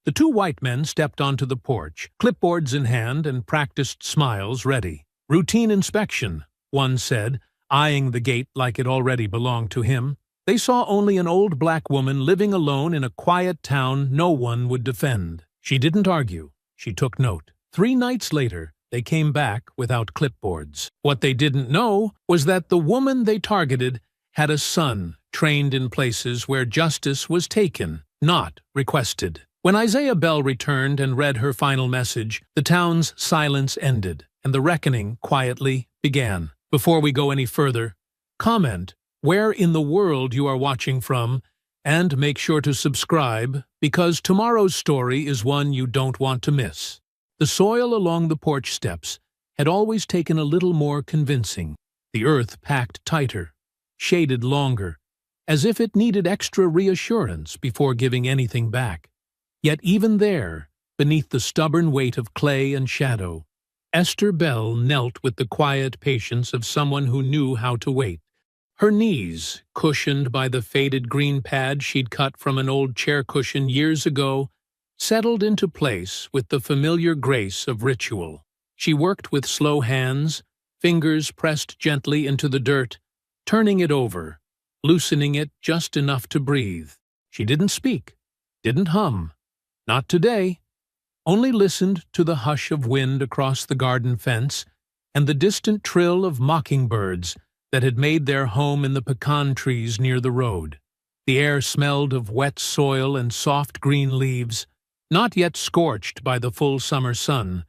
The two white men stepped onto the porch, clipboards in hand and practiced smiles ready. "Routine inspection," one said, eyeing the gate like it already belonged to him. They saw only an old black woman living alone in a quiet town no one would defend. She didn't argue. She took note. 3 nights later, they came back without clipboards. What they didn't know was that the woman they targeted had a son trained in places where justice was taken, not requested. When Isaiah Bell returned and read her final message, the town's silence ended, and the reckoning quietly began. Before we go any further, comment where in the world you are watching from, and make sure to subscribe, because tomorrow's story is one you don't want to miss. The soil along the porch steps had always taken a little more convincing, the earth packed tighter, shaded longer, as if it needed extra reassurance before giving anything back. Yet even there, beneath the stubborn weight of clay and shadow, Esther Bell knelt with the quiet patience of someone who knew how to wait. Her knees, cushioned by the faded green pad she'd cut from an old chair cushion years ago, settled into place with the familiar grace of ritual. She worked with slow hands, fingers pressed gently into the dirt, turning it over, loosening it just enough to breathe. She didn't speak, didn't hum. Not today. Only listened to the hush of wind across the garden fence and the distant trill of mockingbirds that had made their home in the pecan trees near the road. The air smelled of wet soil and soft green leaves, not yet scorched by the full summer sun,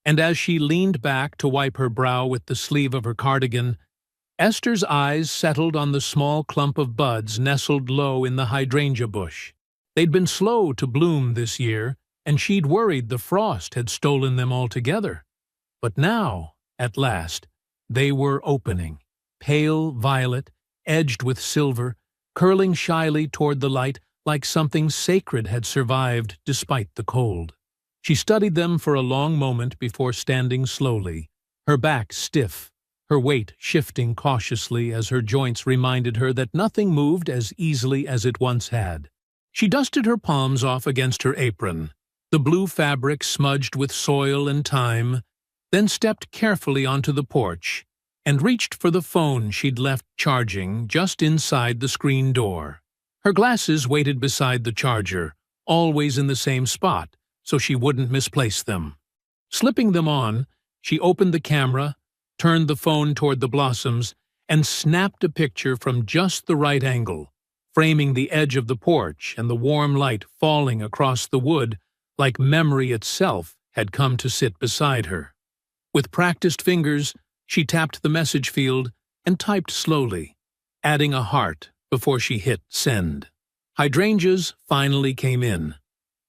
and as she leaned back to wipe her brow with the sleeve of her cardigan, Esther's eyes settled on the small clump of buds nestled low in the hydrangea bush. They'd been slow to bloom this year, and she'd worried the frost had stolen them altogether. But now, at last, they were opening, pale violet, edged with silver, curling shyly toward the light like something sacred had survived despite the cold. She studied them for a long moment before standing slowly, her back stiff, her weight shifting cautiously as her joints reminded her that nothing moved as easily as it once had. She dusted her palms off against her apron, the blue fabric smudged with soil and time, then stepped carefully onto the porch and reached for the phone she'd left charging just inside the screen door. Her glasses waited beside the charger, always in the same spot, so she wouldn't misplace them. Slipping them on, she opened the camera, turned the phone toward the blossoms, and snapped a picture from just the right angle, framing the edge of the porch and the warm light falling across the wood like memory itself had come to sit beside her. With practiced fingers, she tapped the message field and typed slowly, adding a heart before she hit send. Hydrangeas finally came in.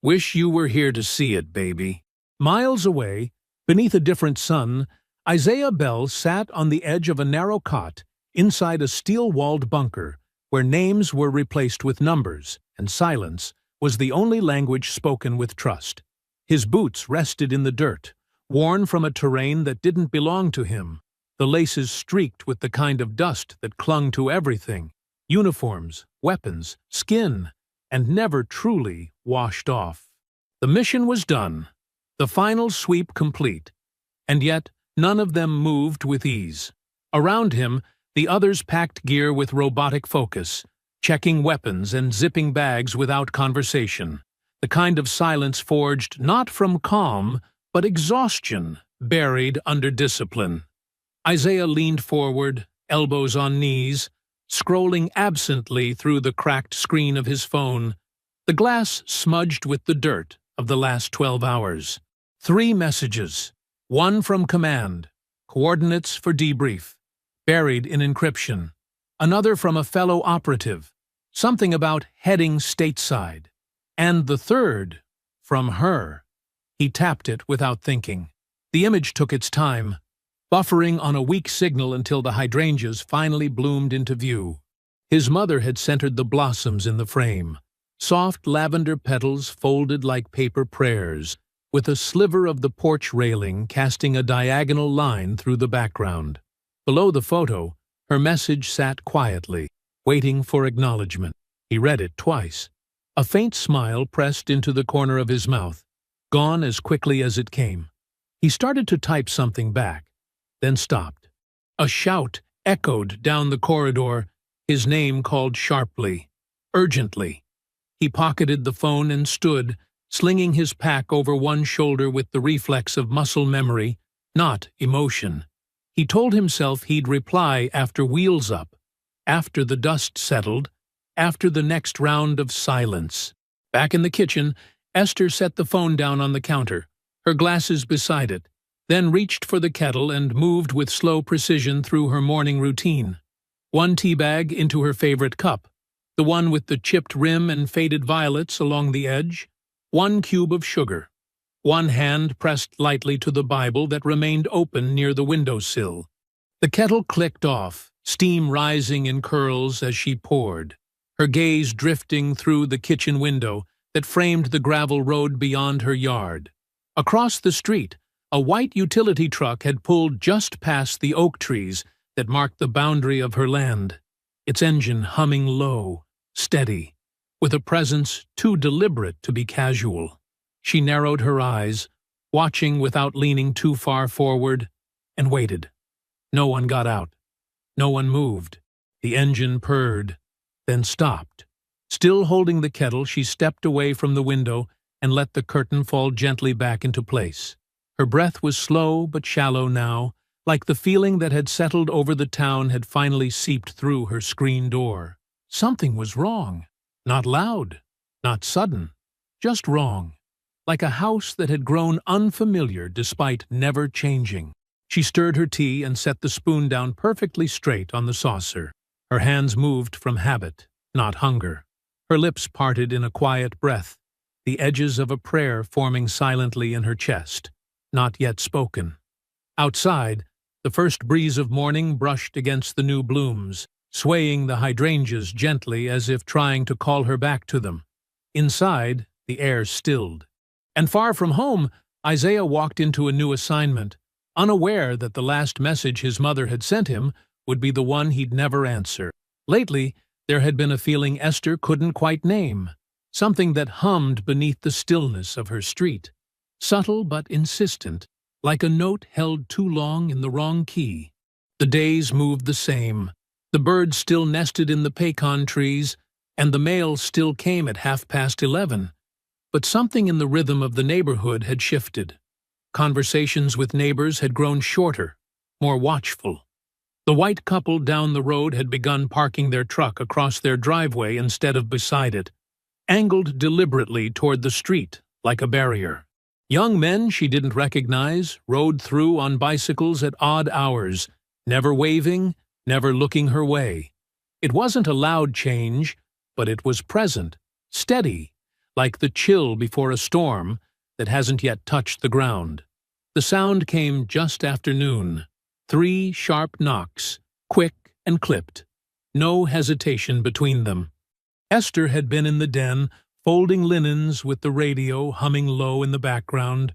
"Wish you were here to see it, baby." Miles away, beneath a different sun, Isaiah Bell sat on the edge of a narrow cot inside a steel-walled bunker where names were replaced with numbers, and silence was the only language spoken with trust. His boots rested in the dirt, worn from a terrain that didn't belong to him, the laces streaked with the kind of dust that clung to everything, uniforms, weapons, skin, and never truly washed off. The mission was done, the final sweep complete, and yet none of them moved with ease. Around him, the others packed gear with robotic focus, checking weapons and zipping bags without conversation, the kind of silence forged not from calm, but exhaustion, buried under discipline. Isaiah leaned forward, elbows on knees, scrolling absently through the cracked screen of his phone, the glass smudged with the dirt of the last 12 hours. 3 messages, one from Commande, coordinates for debrief, buried in encryption, another from a fellow operative, something about heading stateside, and the third, from her. He tapped it without thinking. The image took its time, buffering on a weak signal until the hydrangeas finally bloomed into view. His mother had centered the blossoms in the frame, soft lavender petals folded like paper prayers, with a sliver of the porch railing casting a diagonal line through the background. Below the photo, her message sat quietly, waiting for acknowledgement. He read it twice. A faint smile pressed into the corner of his mouth, gone as quickly as it came. He started to type something back, then stopped. A shout echoed down the corridor, his name called sharply, urgently. He pocketed the phone and stood, slinging his pack over one shoulder with the reflex of muscle memory, not emotion. He told himself he'd reply after Wheels Up, after the dust settled, after the next round of silence. Back in the kitchen, Esther set the phone down on the counter, her glasses beside it, then reached for the kettle and moved with slow precision through her morning routine. One tea bag into her favorite cup, the one with the chipped rim and faded violets along the edge, 1 cube of sugar. One hand pressed lightly to the Bible that remained open near the windowsill. The kettle clicked off, steam rising in curls as she poured, her gaze drifting through the kitchen window that framed the gravel road beyond her yard. Across the street, a white utility truck had pulled just past the oak trees that marked the boundary of her land, its engine humming low, steady, with a presence too deliberate to be casual. She narrowed her eyes, watching without leaning too far forward, and waited. No one got out. No one moved. The engine purred, then stopped. Still holding the kettle, she stepped away from the window and let the curtain fall gently back into place. Her breath was slow but shallow now, like the feeling that had settled over the town had finally seeped through her screen door. Something was wrong. Not loud, not sudden, just wrong. Like a house that had grown unfamiliar despite never changing. She stirred her tea and set the spoon down perfectly straight on the saucer. Her hands moved from habit, not hunger. Her lips parted in a quiet breath, the edges of a prayer forming silently in her chest, not yet spoken. Outside, the first breeze of morning brushed against the new blooms, swaying the hydrangeas gently as if trying to call her back to them. Inside, the air stilled. And far from home, Isaiah walked into a new assignment, unaware that the last message his mother had sent him would be the one he'd never answer. Lately, there had been a feeling Esther couldn't quite name, something that hummed beneath the stillness of her street, subtle but insistent, like a note held too long in the wrong key. The days moved the same. The birds still nested in the pecan trees, and the mail still came at 11:30. But something in the rhythm of the neighborhood had shifted. Conversations with neighbors had grown shorter, more watchful. The white couple down the road had begun parking their truck across their driveway instead of beside it, angled deliberately toward the street, like a barrier. Young men she didn't recognize rode through on bicycles at odd hours, never waving, never looking her way. It wasn't a loud change, but it was present, steady, like the chill before a storm that hasn't yet touched the ground. The sound came just after noon. 3 sharp knocks, quick and clipped. No hesitation between them. Esther had been in the den, folding linens with the radio humming low in the background,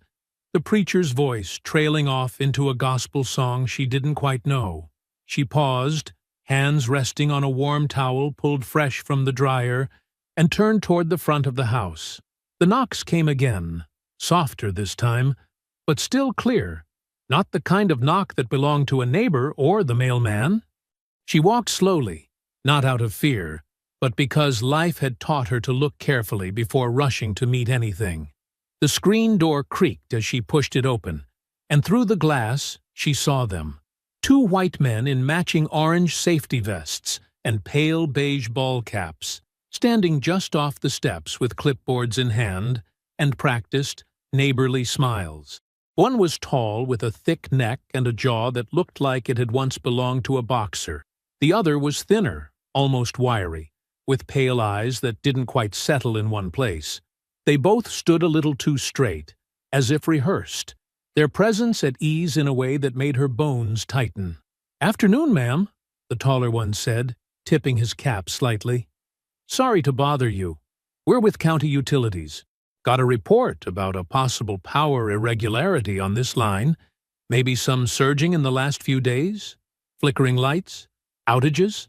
the preacher's voice trailing off into a gospel song she didn't quite know. She paused, hands resting on a warm towel pulled fresh from the dryer, and turned toward the front of the house. The knocks came again, softer this time, but still clear, not the kind of knock that belonged to a neighbor or the mailman. She walked slowly, not out of fear, but because life had taught her to look carefully before rushing to meet anything. The screen door creaked as she pushed it open, and through the glass she saw them. 2 white men in matching orange safety vests and pale beige ball caps, standing just off the steps with clipboards in hand, and practiced, neighborly smiles. One was tall with a thick neck and a jaw that looked like it had once belonged to a boxer. The other was thinner, almost wiry, with pale eyes that didn't quite settle in one place. They both stood a little too straight, as if rehearsed, their presence at ease in a way that made her bones tighten. "Afternoon, ma'am," the taller one said, tipping his cap slightly. "Sorry to bother you. We're with County Utilities. Got a report about a possible power irregularity on this line. Maybe some surging in the last few days? Flickering lights? Outages?"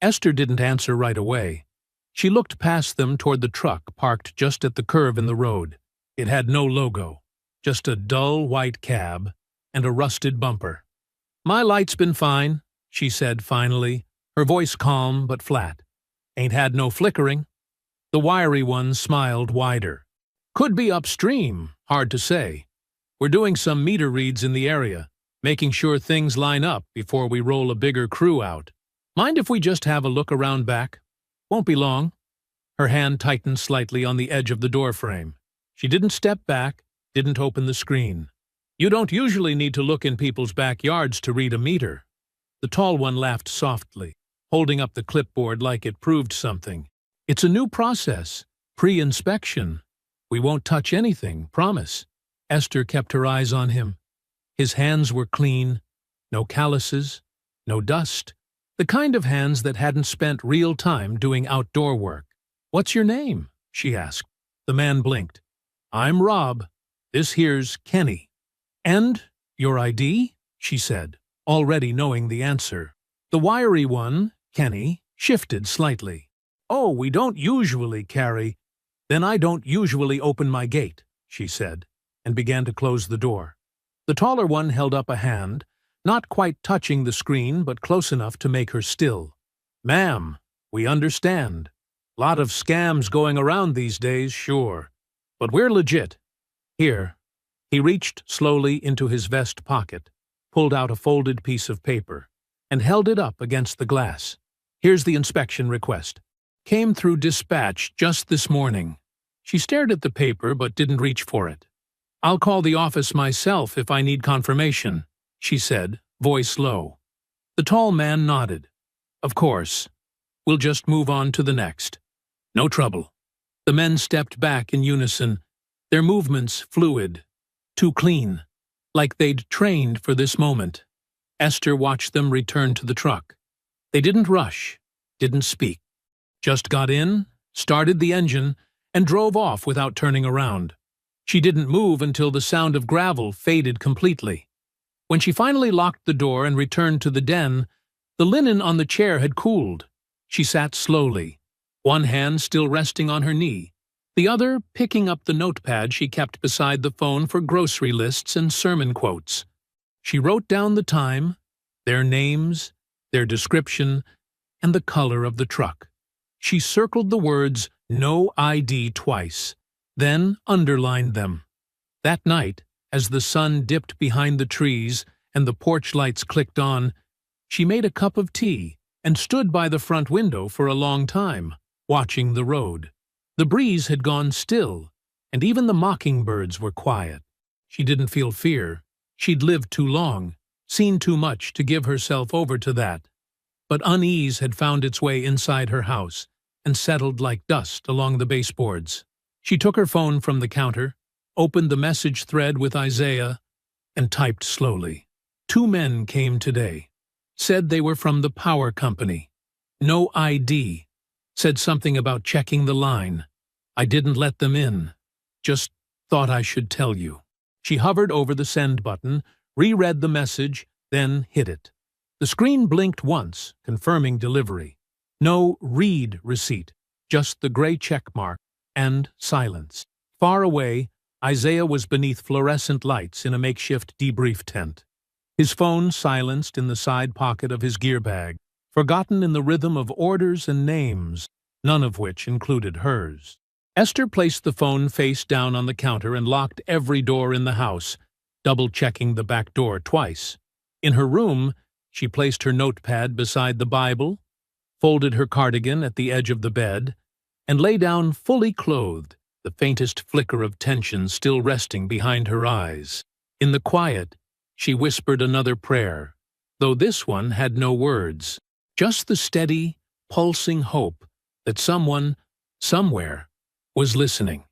Esther didn't answer right away. She looked past them toward the truck parked just at the curve in the road. It had no logo, just a dull white cab and a rusted bumper. "My light's been fine," she said finally, her voice calm but flat. "Ain't had no flickering." The wiry one smiled wider. "Could be upstream, hard to say. We're doing some meter reads in the area, making sure things line up before we roll a bigger crew out. Mind if we just have a look around back? Won't be long." Her hand tightened slightly on the edge of the doorframe. She didn't step back, didn't open the screen. "You don't usually need to look in people's backyards to read a meter." The tall one laughed softly, holding up the clipboard like it proved something. "It's a new process, pre-inspection. We won't touch anything, promise." Esther kept her eyes on him. His hands were clean, no calluses, no dust, the kind of hands that hadn't spent real time doing outdoor work. "What's your name?" she asked. The man blinked. "I'm Rob. This here's Kenny." "And your ID?" she said, already knowing the answer. The wiry one, Kenny, shifted slightly. "Oh, we don't usually carry—" "Then I don't usually open my gate," she said, and began to close the door. The taller one held up a hand, not quite touching the screen but close enough to make her still. "Ma'am, we understand. Lot of scams going around these days, sure. But we're legit. Here." He reached slowly into his vest pocket, pulled out a folded piece of paper, and held it up against the glass. "Here's the inspection request. Came through dispatch just this morning." She stared at the paper but didn't reach for it. "I'll call the office myself if I need confirmation," she said, voice low. The tall man nodded. "Of course. We'll just move on to the next." "No trouble." The men stepped back in unison, their movements fluid, too clean, like they'd trained for this moment. Esther watched them return to the truck. They didn't rush, didn't speak. Just got in, started the engine, and drove off without turning around. She didn't move until the sound of gravel faded completely. When she finally locked the door and returned to the den, the linen on the chair had cooled. She sat slowly, one hand still resting on her knee, the other picking up the notepad she kept beside the phone for grocery lists and sermon quotes. She wrote down the time, their names, their description, and the color of the truck. She circled the words "No ID" twice, then underlined them. That night, as the sun dipped behind the trees and the porch lights clicked on, she made a cup of tea and stood by the front window for a long time, watching the road. The breeze had gone still, and even the mockingbirds were quiet. She didn't feel fear. She'd lived too long, seen too much to give herself over to that. But unease had found its way inside her house and settled like dust along the baseboards. She took her phone from the counter, opened the message thread with Isaiah, and typed slowly. 2 men came today. Said they were from the power company. No ID. Said something about checking the line. I didn't let them in. Just thought I should tell you. She hovered over the send button, reread the message, then hit it. The screen blinked once, confirming delivery. No read receipt, just the gray check mark, and silence. Far away, Isaiah was beneath fluorescent lights in a makeshift debrief tent. His phone silenced in the side pocket of his gear bag, forgotten in the rhythm of orders and names, none of which included hers. Esther placed the phone face down on the counter and locked every door in the house, double-checking the back door twice. In her room, she placed her notepad beside the Bible, folded her cardigan at the edge of the bed, and lay down fully clothed, the faintest flicker of tension still resting behind her eyes. In the quiet, she whispered another prayer, though this one had no words, just the steady, pulsing hope that someone, somewhere, was listening.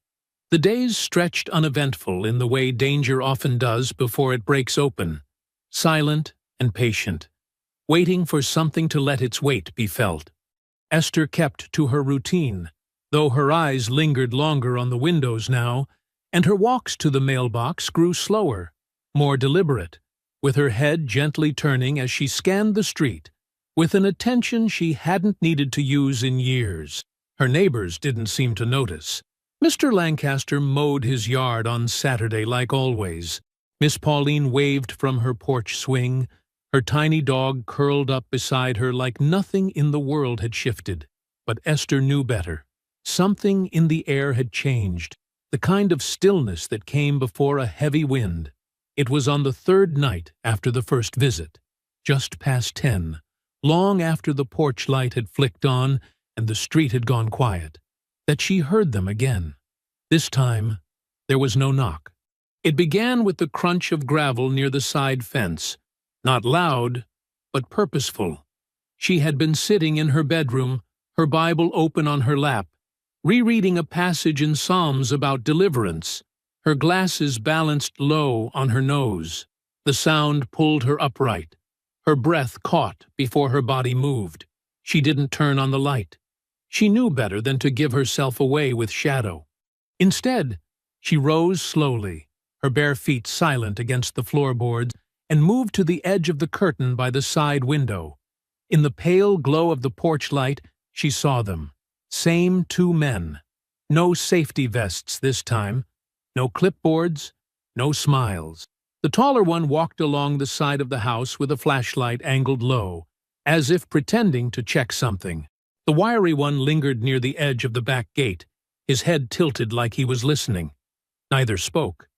The days stretched uneventful in the way danger often does before it breaks open, silent and patient, waiting for something to let its weight be felt. Esther kept to her routine, though her eyes lingered longer on the windows now, and her walks to the mailbox grew slower, more deliberate, with her head gently turning as she scanned the street, with an attention she hadn't needed to use in years. Her neighbors didn't seem to notice. Mr. Lancaster mowed his yard on Saturday like always. Miss Pauline waved from her porch swing. Her tiny dog curled up beside her like nothing in the world had shifted. But Esther knew better. Something in the air had changed, the kind of stillness that came before a heavy wind. It was on the third night after the first visit, just past 10, long after the porch light had flicked on and the street had gone quiet, that she heard them again. This time, there was no knock. It began with the crunch of gravel near the side fence, not loud, but purposeful. She had been sitting in her bedroom, her Bible open on her lap, rereading a passage in Psalms about deliverance, her glasses balanced low on her nose. The sound pulled her upright. Her breath caught before her body moved. She didn't turn on the light. She knew better than to give herself away with shadow. Instead, she rose slowly, her bare feet silent against the floorboards, and moved to the edge of the curtain by the side window. In the pale glow of the porch light, she saw them. Same two men. No safety vests this time. No clipboards. No smiles. The taller one walked along the side of the house with a flashlight angled low, as if pretending to check something. The wiry one lingered near the edge of the back gate, his head tilted like he was listening. Neither spoke.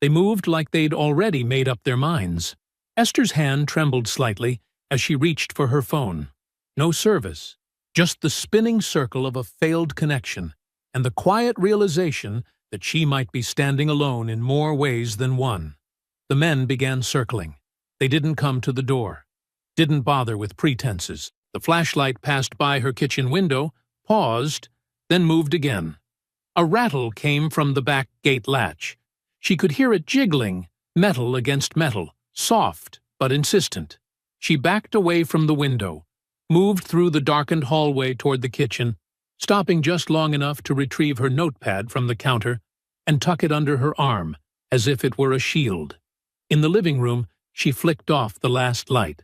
They moved like they'd already made up their minds. Esther's hand trembled slightly as she reached for her phone. No service. Just the spinning circle of a failed connection, and the quiet realization that she might be standing alone in more ways than one. The men began circling. They didn't come to the door. Didn't bother with pretenses. The flashlight passed by her kitchen window, paused, then moved again. A rattle came from the back gate latch. She could hear it jiggling, metal against metal, soft but insistent. She backed away from the window, moved through the darkened hallway toward the kitchen, stopping just long enough to retrieve her notepad from the counter and tuck it under her arm, as if it were a shield. In the living room, she flicked off the last light.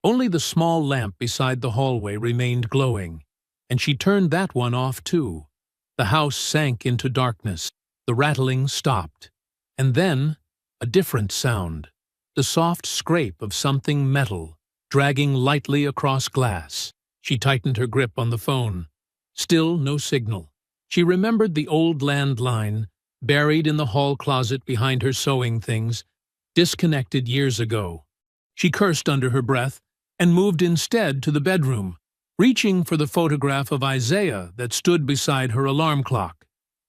Only the small lamp beside the hallway remained glowing, and she turned that one off too. The house sank into darkness. The rattling stopped. And then, a different sound. The soft scrape of something metal, dragging lightly across glass. She tightened her grip on the phone. Still no signal. She remembered the old landline, buried in the hall closet behind her sewing things, disconnected years ago. She cursed under her breath and moved instead to the bedroom, reaching for the photograph of Isaiah that stood beside her alarm clock.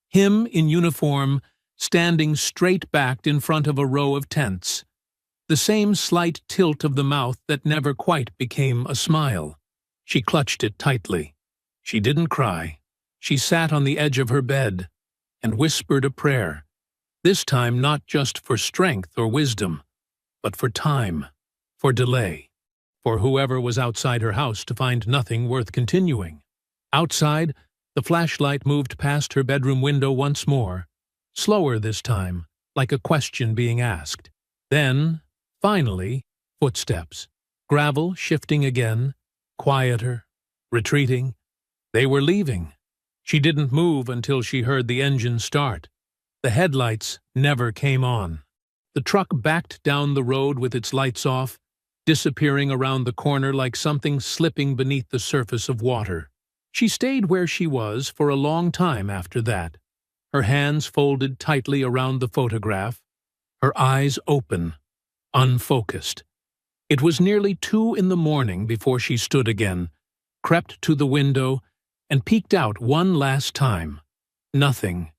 Him in uniform, standing straight-backed in front of a row of tents. The same slight tilt of the mouth that never quite became a smile. She clutched it tightly. She didn't cry. She sat on the edge of her bed and whispered a prayer, this time not just for strength or wisdom, but for time, for delay, for whoever was outside her house to find nothing worth continuing. Outside, the flashlight moved past her bedroom window once more, slower this time, like a question being asked. Then, finally, footsteps. Gravel shifting again, quieter, retreating. They were leaving. She didn't move until she heard the engine start. The headlights never came on. The truck backed down the road with its lights off, disappearing around the corner like something slipping beneath the surface of water. She stayed where she was for a long time after that, her hands folded tightly around the photograph, her eyes open, unfocused. It was nearly 2 in the morning before she stood again, crept to the window, and peeked out one last time. Nothing.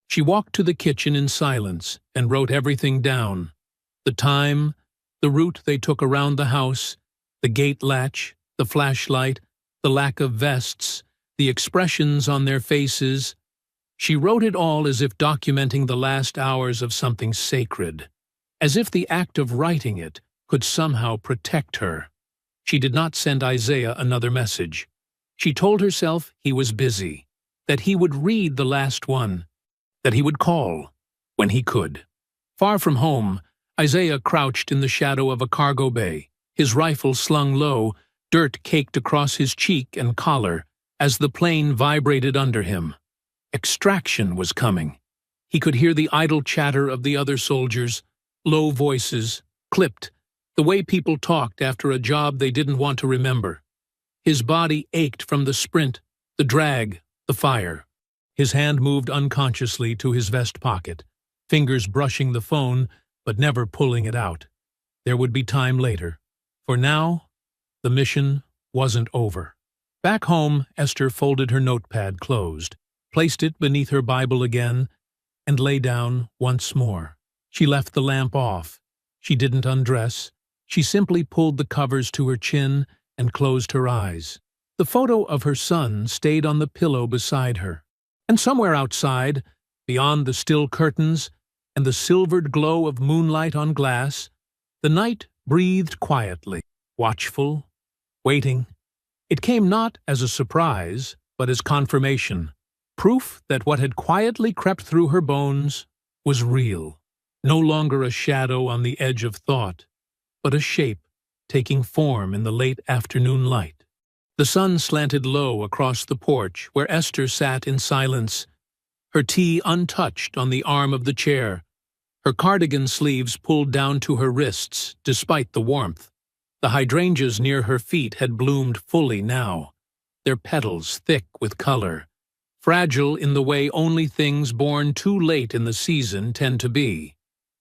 She walked to the kitchen in silence and wrote everything down. The time, the route they took around the house, the gate latch, the flashlight, the lack of vests, the expressions on their faces. She wrote it all as if documenting the last hours of something sacred, as if the act of writing it could somehow protect her. She did not send Isaiah another message. She told herself he was busy, that he would read the last one, that he would call when he could. Far from home, Isaiah crouched in the shadow of a cargo bay, his rifle slung low, dirt caked across his cheek and collar, as the plane vibrated under him. Extraction was coming. He could hear the idle chatter of the other soldiers, low voices, clipped, the way people talked after a job they didn't want to remember. His body ached from the sprint, the drag, the fire. His hand moved unconsciously to his vest pocket, fingers brushing the phone but never pulling it out. There would be time later. For now, the mission wasn't over. Back home, Esther folded her notepad closed, placed it beneath her Bible again, and lay down once more. She left the lamp off. She didn't undress. She simply pulled the covers to her chin and closed her eyes. The photo of her son stayed on the pillow beside her. And somewhere outside, beyond the still curtains and the silvered glow of moonlight on glass, the night breathed quietly, watchful, waiting. It came not as a surprise, but as confirmation, proof that what had quietly crept through her bones was real, no longer a shadow on the edge of thought, but a shape taking form in the late afternoon light. The sun slanted low across the porch where Esther sat in silence, her tea untouched on the arm of the chair, her cardigan sleeves pulled down to her wrists despite the warmth. The hydrangeas near her feet had bloomed fully now, their petals thick with color, fragile in the way only things born too late in the season tend to be.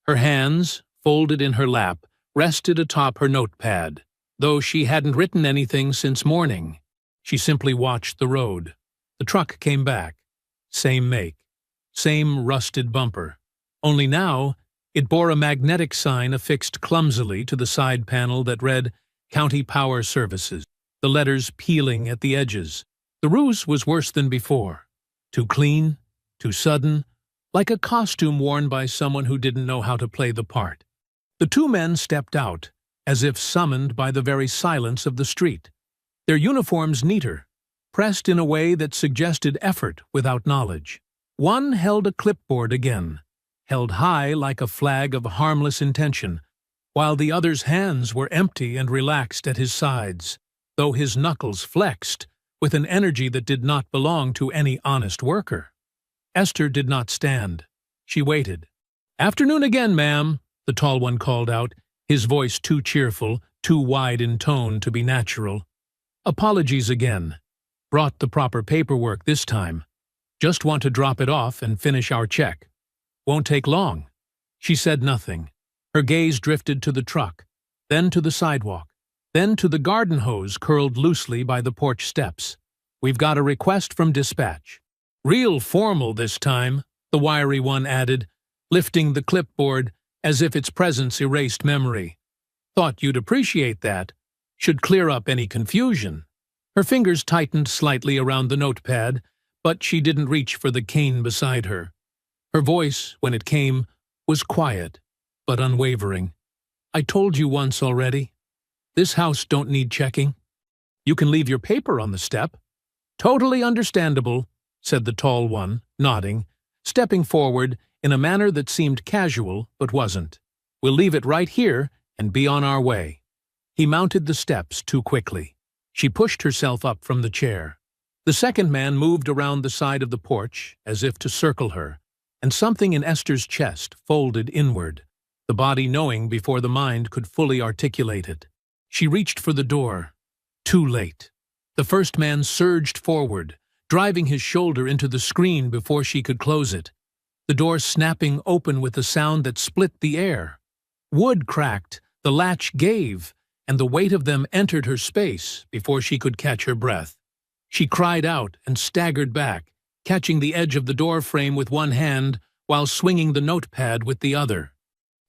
Her hands, folded in her lap, rested atop her notepad, though she hadn't written anything since morning. She simply watched the road. The truck came back. Same make. Same rusted bumper. Only now, it bore a magnetic sign affixed clumsily to the side panel that read County Power Services, the letters peeling at the edges. The ruse was worse than before. Too clean, too sudden, like a costume worn by someone who didn't know how to play the part. The two men stepped out, as if summoned by the very silence of the street, their uniforms neater, pressed in a way that suggested effort without knowledge. One held a clipboard again, held high like a flag of harmless intention, while the other's hands were empty and relaxed at his sides, though his knuckles flexed with an energy that did not belong to any honest worker. Esther did not stand. She waited. "Afternoon again, ma'am," the tall one called out, his voice too cheerful, too wide in tone to be natural. "Apologies again. Brought the proper paperwork this time. Just want to drop it off and finish our check. Won't take long." She said nothing. Her gaze drifted to the truck, then to the sidewalk, then to the garden hose curled loosely by the porch steps. "We've got a request from dispatch." "Real formal this time," the wiry one added, lifting the clipboard as if its presence erased memory. "Thought you'd appreciate that. Should clear up any confusion." Her fingers tightened slightly around the notepad, but she didn't reach for the cane beside her. Her voice, when it came, was quiet, but unwavering. "I told you once already. This house don't need checking. You can leave your paper on the step." "Totally understandable," said the tall one, nodding, stepping forward in a manner that seemed casual but wasn't. "We'll leave it right here and be on our way." He mounted the steps too quickly. She pushed herself up from the chair. The second man moved around the side of the porch as if to circle her, and something in Esther's chest folded inward, the body knowing before the mind could fully articulate it. She reached for the door. Too late. The first man surged forward, driving his shoulder into the screen before she could close it, the door snapping open with a sound that split the air. Wood cracked, the latch gave, and the weight of them entered her space before she could catch her breath. She cried out and staggered back, catching the edge of the door frame with one hand while swinging the notepad with the other.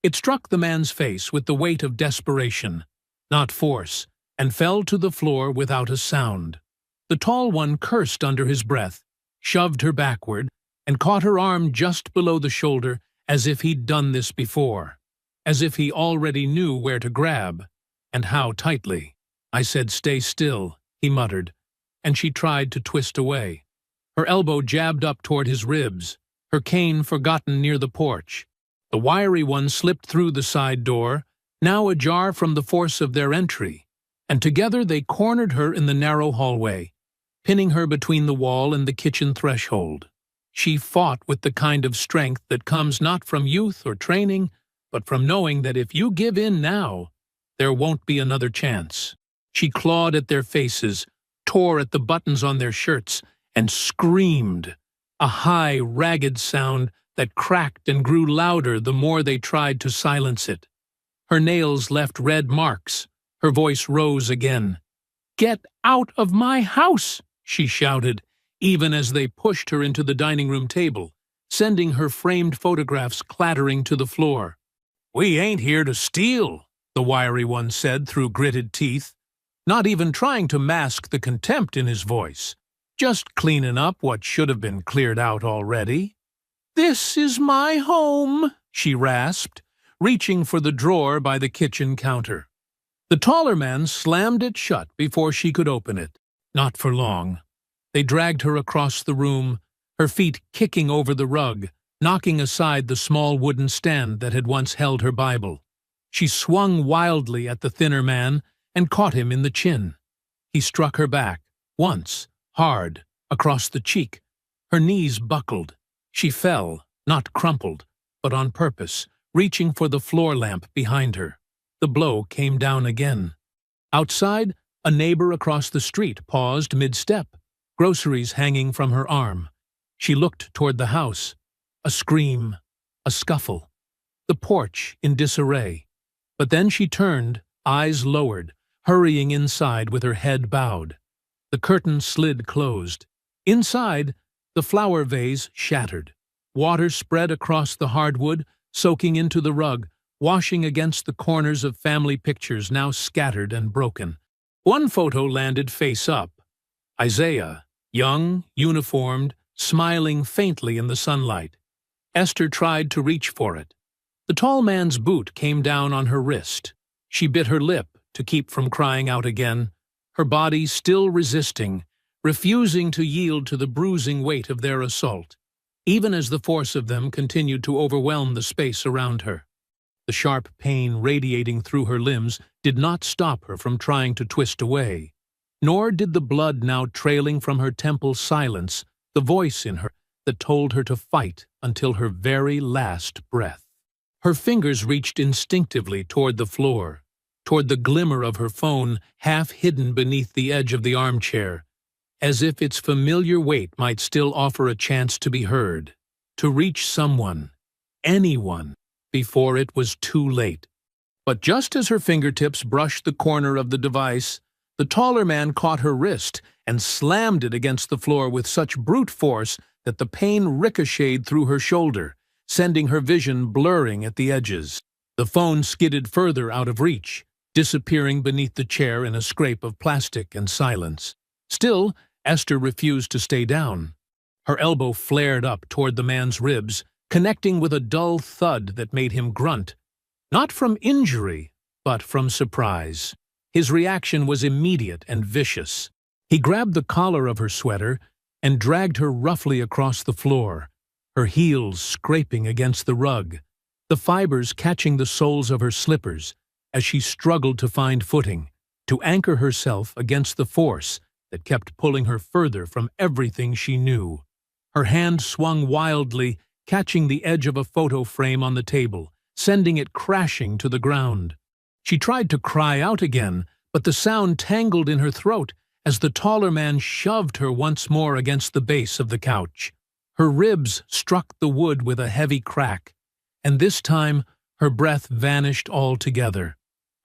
It struck the man's face with the weight of desperation, not force, and fell to the floor without a sound. The tall one cursed under his breath, shoved her backward, and caught her arm just below the shoulder as if he'd done this before, as if he already knew where to grab, and how tightly. "I said stay still," he muttered, and she tried to twist away. Her elbow jabbed up toward his ribs, her cane forgotten near the porch. The wiry one slipped through the side door, now ajar from the force of their entry, and together they cornered her in the narrow hallway. pinning her between the wall and the kitchen threshold. She fought with the kind of strength that comes not from youth or training, but from knowing that if you give in now, there won't be another chance. She clawed at their faces, tore at the buttons on their shirts, and screamed, a high, ragged sound that cracked and grew louder the more they tried to silence it. Her nails left red marks. Her voice rose again. "Get out of my house!" she shouted, even as they pushed her into the dining room table, sending her framed photographs clattering to the floor. "We ain't here to steal," the wiry one said through gritted teeth, not even trying to mask the contempt in his voice, just cleaning up what should have been cleared out already. "This is my home," she rasped, reaching for the drawer by the kitchen counter. The taller man slammed it shut before she could open it. Not for long. They dragged her across the room, her feet kicking over the rug, knocking aside the small wooden stand that had once held her Bible. She swung wildly at the thinner man and caught him in the chin. He struck her back, once, hard, across the cheek. Her knees buckled. She fell, not crumpled, but on purpose, reaching for the floor lamp behind her. The blow came down again. Outside, a neighbor across the street paused mid-step, groceries hanging from her arm. She looked toward the house. A scream, a scuffle. The porch in disarray. But then she turned, eyes lowered, hurrying inside with her head bowed. The curtain slid closed. Inside, the flower vase shattered. Water spread across the hardwood, soaking into the rug, washing against the corners of family pictures now scattered and broken. One photo landed face up. Isaiah, young, uniformed, smiling faintly in the sunlight. Esther tried to reach for it. The tall man's boot came down on her wrist. She bit her lip to keep from crying out again, her body still resisting, refusing to yield to the bruising weight of their assault, even as the force of them continued to overwhelm the space around her. The sharp pain radiating through her limbs did not stop her from trying to twist away, nor did the blood now trailing from her temple silence the voice in her that told her to fight until her very last breath. Her fingers reached instinctively toward the floor, toward the glimmer of her phone half hidden beneath the edge of the armchair, as if its familiar weight might still offer a chance to be heard, to reach someone, anyone, before it was too late. But just as her fingertips brushed the corner of the device, the taller man caught her wrist and slammed it against the floor with such brute force that the pain ricocheted through her shoulder, sending her vision blurring at the edges. The phone skidded further out of reach, disappearing beneath the chair in a scrape of plastic and silence. Still, Esther refused to stay down. Her elbow flared up toward the man's ribs, connecting with a dull thud that made him grunt. Not from injury, but from surprise. His reaction was immediate and vicious. He grabbed the collar of her sweater and dragged her roughly across the floor, her heels scraping against the rug, the fibers catching the soles of her slippers as she struggled to find footing, to anchor herself against the force that kept pulling her further from everything she knew. Her hand swung wildly, catching the edge of a photo frame on the table, sending it crashing to the ground. She tried to cry out again, but the sound tangled in her throat as the taller man shoved her once more against the base of the couch. Her ribs struck the wood with a heavy crack, and this time her breath vanished altogether.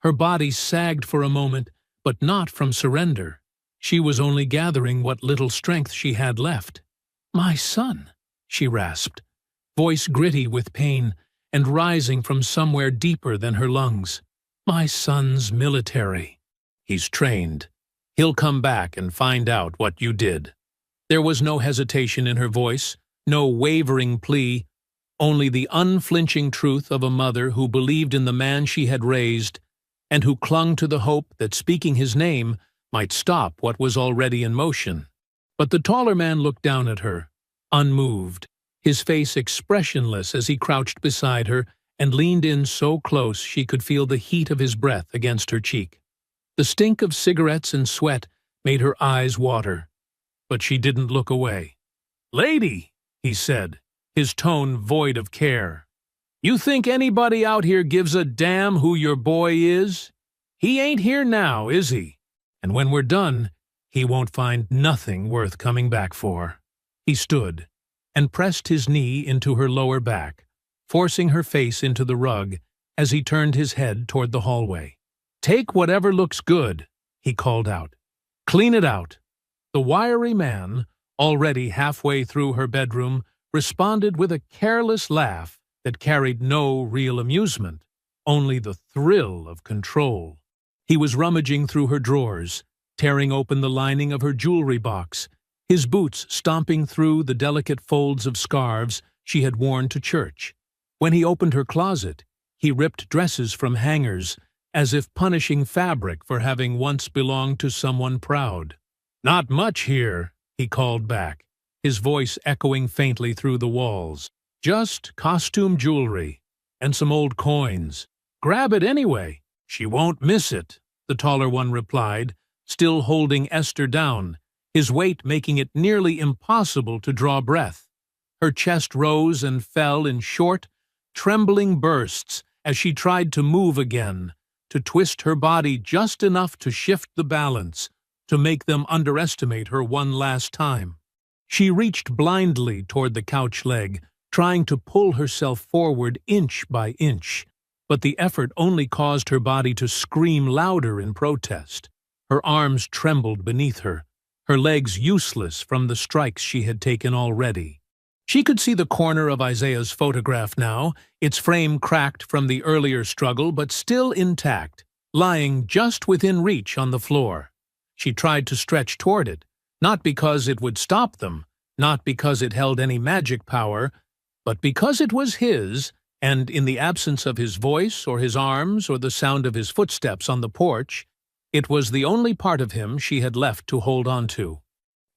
Her body sagged for a moment, but not from surrender. She was only gathering what little strength she had left. "My son," she rasped, voice gritty with pain and rising from somewhere deeper than her lungs. "My son's military. He's trained. He'll come back and find out what you did." There was no hesitation in her voice, no wavering plea, only the unflinching truth of a mother who believed in the man she had raised and who clung to the hope that speaking his name might stop what was already in motion. But the taller man looked down at her, unmoved, his face expressionless as he crouched beside her and leaned in so close she could feel the heat of his breath against her cheek. The stink of cigarettes and sweat made her eyes water. but she didn't look away. "Lady," he said, his tone void of care, "you think anybody out here gives a damn who your boy is? He ain't here now, is he? And when we're done, he won't find nothing worth coming back for." He stood and pressed his knee into her lower back, forcing her face into the rug as he turned his head toward the hallway. "Take whatever looks good," he called out. "Clean it out." The wiry man, already halfway through her bedroom, responded with a careless laugh that carried no real amusement, only the thrill of control. He was rummaging through her drawers, tearing open the lining of her jewelry box, his boots stomping through the delicate folds of scarves she had worn to church. When he opened her closet, he ripped dresses from hangers, as if punishing fabric for having once belonged to someone proud. "Not much here," he called back, his voice echoing faintly through the walls. "Just costume jewelry and some old coins. Grab it anyway. She won't miss it," the taller one replied, still holding Esther down, his weight making it nearly impossible to draw breath. Her chest rose and fell in short, trembling bursts as she tried to move again, to twist her body just enough to shift the balance, to make them underestimate her one last time. She reached blindly toward the couch leg, trying to pull herself forward inch by inch, but the effort only caused her body to scream louder in protest. Her arms trembled beneath her, her legs useless from the strikes she had taken already. She could see the corner of Isaiah's photograph now, its frame cracked from the earlier struggle but still intact, lying just within reach on the floor. She tried to stretch toward it, not because it would stop them, not because it held any magic power, but because it was his, and in the absence of his voice or his arms or the sound of his footsteps on the porch, it was the only part of him she had left to hold on to.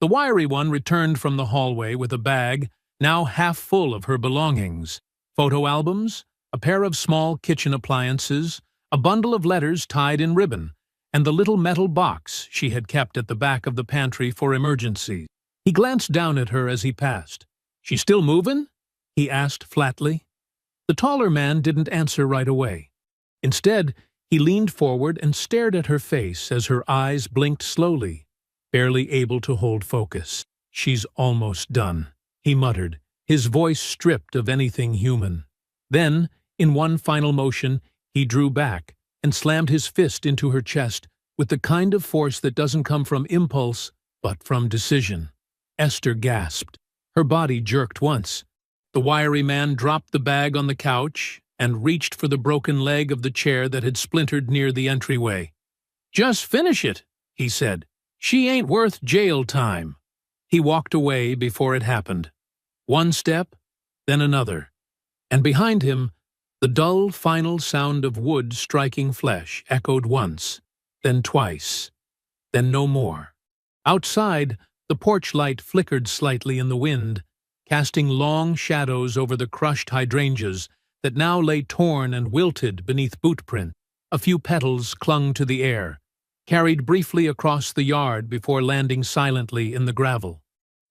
The wiry one returned from the hallway with a bag, now half full of her belongings: photo albums, a pair of small kitchen appliances, a bundle of letters tied in ribbon, and the little metal box she had kept at the back of the pantry for emergencies. He glanced down at her as he passed. "She still movin'?" he asked flatly. The taller man didn't answer right away. Instead, he leaned forward and stared at her face as her eyes blinked slowly, barely able to hold focus. "She's almost done," he muttered, his voice stripped of anything human. Then, in one final motion, he drew back and slammed his fist into her chest with the kind of force that doesn't come from impulse, but from decision. Esther gasped. Her body jerked once. The wiry man dropped the bag on the couch and reached for the broken leg of the chair that had splintered near the entryway. "Just finish it," he said. "She ain't worth jail time." He walked away before it happened. One step, then another, and behind him, the dull final sound of wood striking flesh echoed once, then twice, then no more. Outside, the porch light flickered slightly in the wind, casting long shadows over the crushed hydrangeas that now lay torn and wilted beneath bootprint. A few petals clung to the air, carried briefly across the yard before landing silently in the gravel.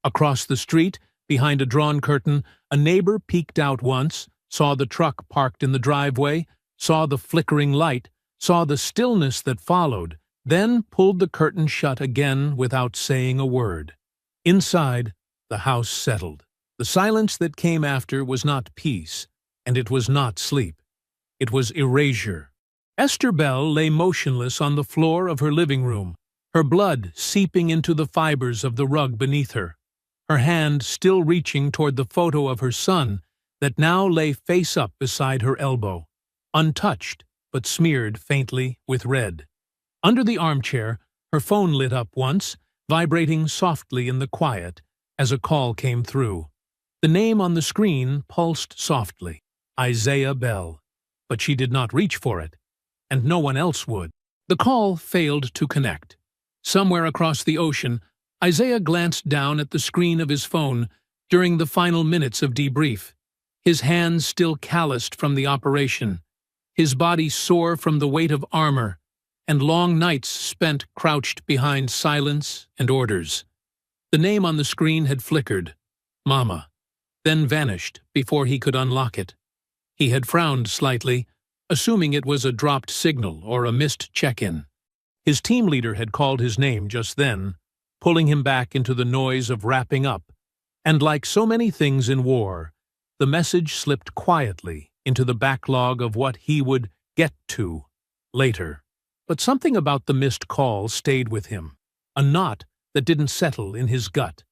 Across the street, behind a drawn curtain, a neighbor peeked out once, saw the truck parked in the driveway, saw the flickering light, saw the stillness that followed, then pulled the curtain shut again without saying a word. Inside, the house settled. The silence that came after was not peace, and it was not sleep. It was erasure. Esther Bell lay motionless on the floor of her living room, her blood seeping into the fibers of the rug beneath her, her hand still reaching toward the photo of her son that now lay face up beside her elbow, untouched but smeared faintly with red. Under the armchair, her phone lit up once, vibrating softly in the quiet as a call came through. The name on the screen pulsed softly, Isaiah Bell, but she did not reach for it, and no one else would. The call failed to connect. Somewhere across the ocean, Isaiah glanced down at the screen of his phone during the final minutes of debrief, his hands still calloused from the operation, his body sore from the weight of armor, and long nights spent crouched behind silence and orders. The name on the screen had flickered, Mama, then vanished before he could unlock it. He had frowned slightly, assuming it was a dropped signal or a missed check-in. His team leader had called his name just then, pulling him back into the noise of wrapping up, and like so many things in war, the message slipped quietly into the backlog of what he would get to later. But something about the missed call stayed with him, a knot that didn't settle in his gut,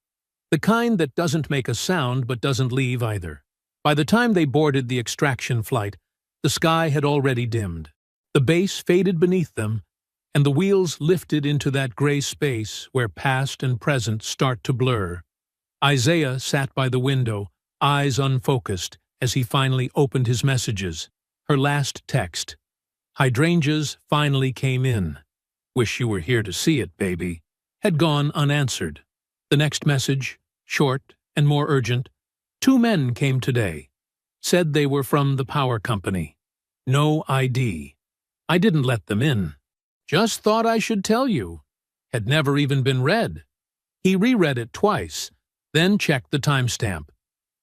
the kind that doesn't make a sound but doesn't leave either. By the time they boarded the extraction flight, the sky had already dimmed. The base faded beneath them, and the wheels lifted into that gray space where past and present start to blur. Isaiah sat by the window, eyes unfocused, as he finally opened his messages. Her last text. Hydrangeas finally came in. Wish you were here to see it, baby. Had gone unanswered. The next message, short and more urgent. 2 men came today. Said they were from the power company. No ID. I didn't let them in. Just thought I should tell you. Had never even been read. He reread it twice, then checked the timestamp.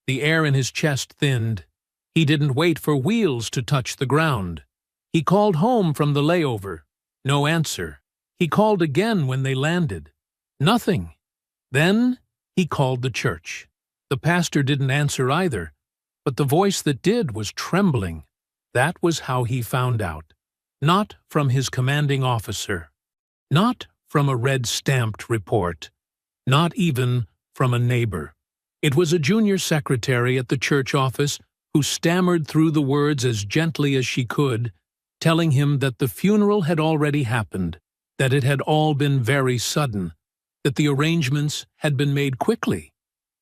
The air in his chest thinned. He didn't wait for wheels to touch the ground. He called home from the layover. No answer. He called again when they landed. Nothing. Then he called the church. The pastor didn't answer either, but the voice that did was trembling. That was how he found out. Not from his commanding officer. Not from a red-stamped report. Not even from a neighbor. It was a junior secretary at the church office who stammered through the words as gently as she could, telling him that the funeral had already happened, that it had all been very sudden, that the arrangements had been made quickly,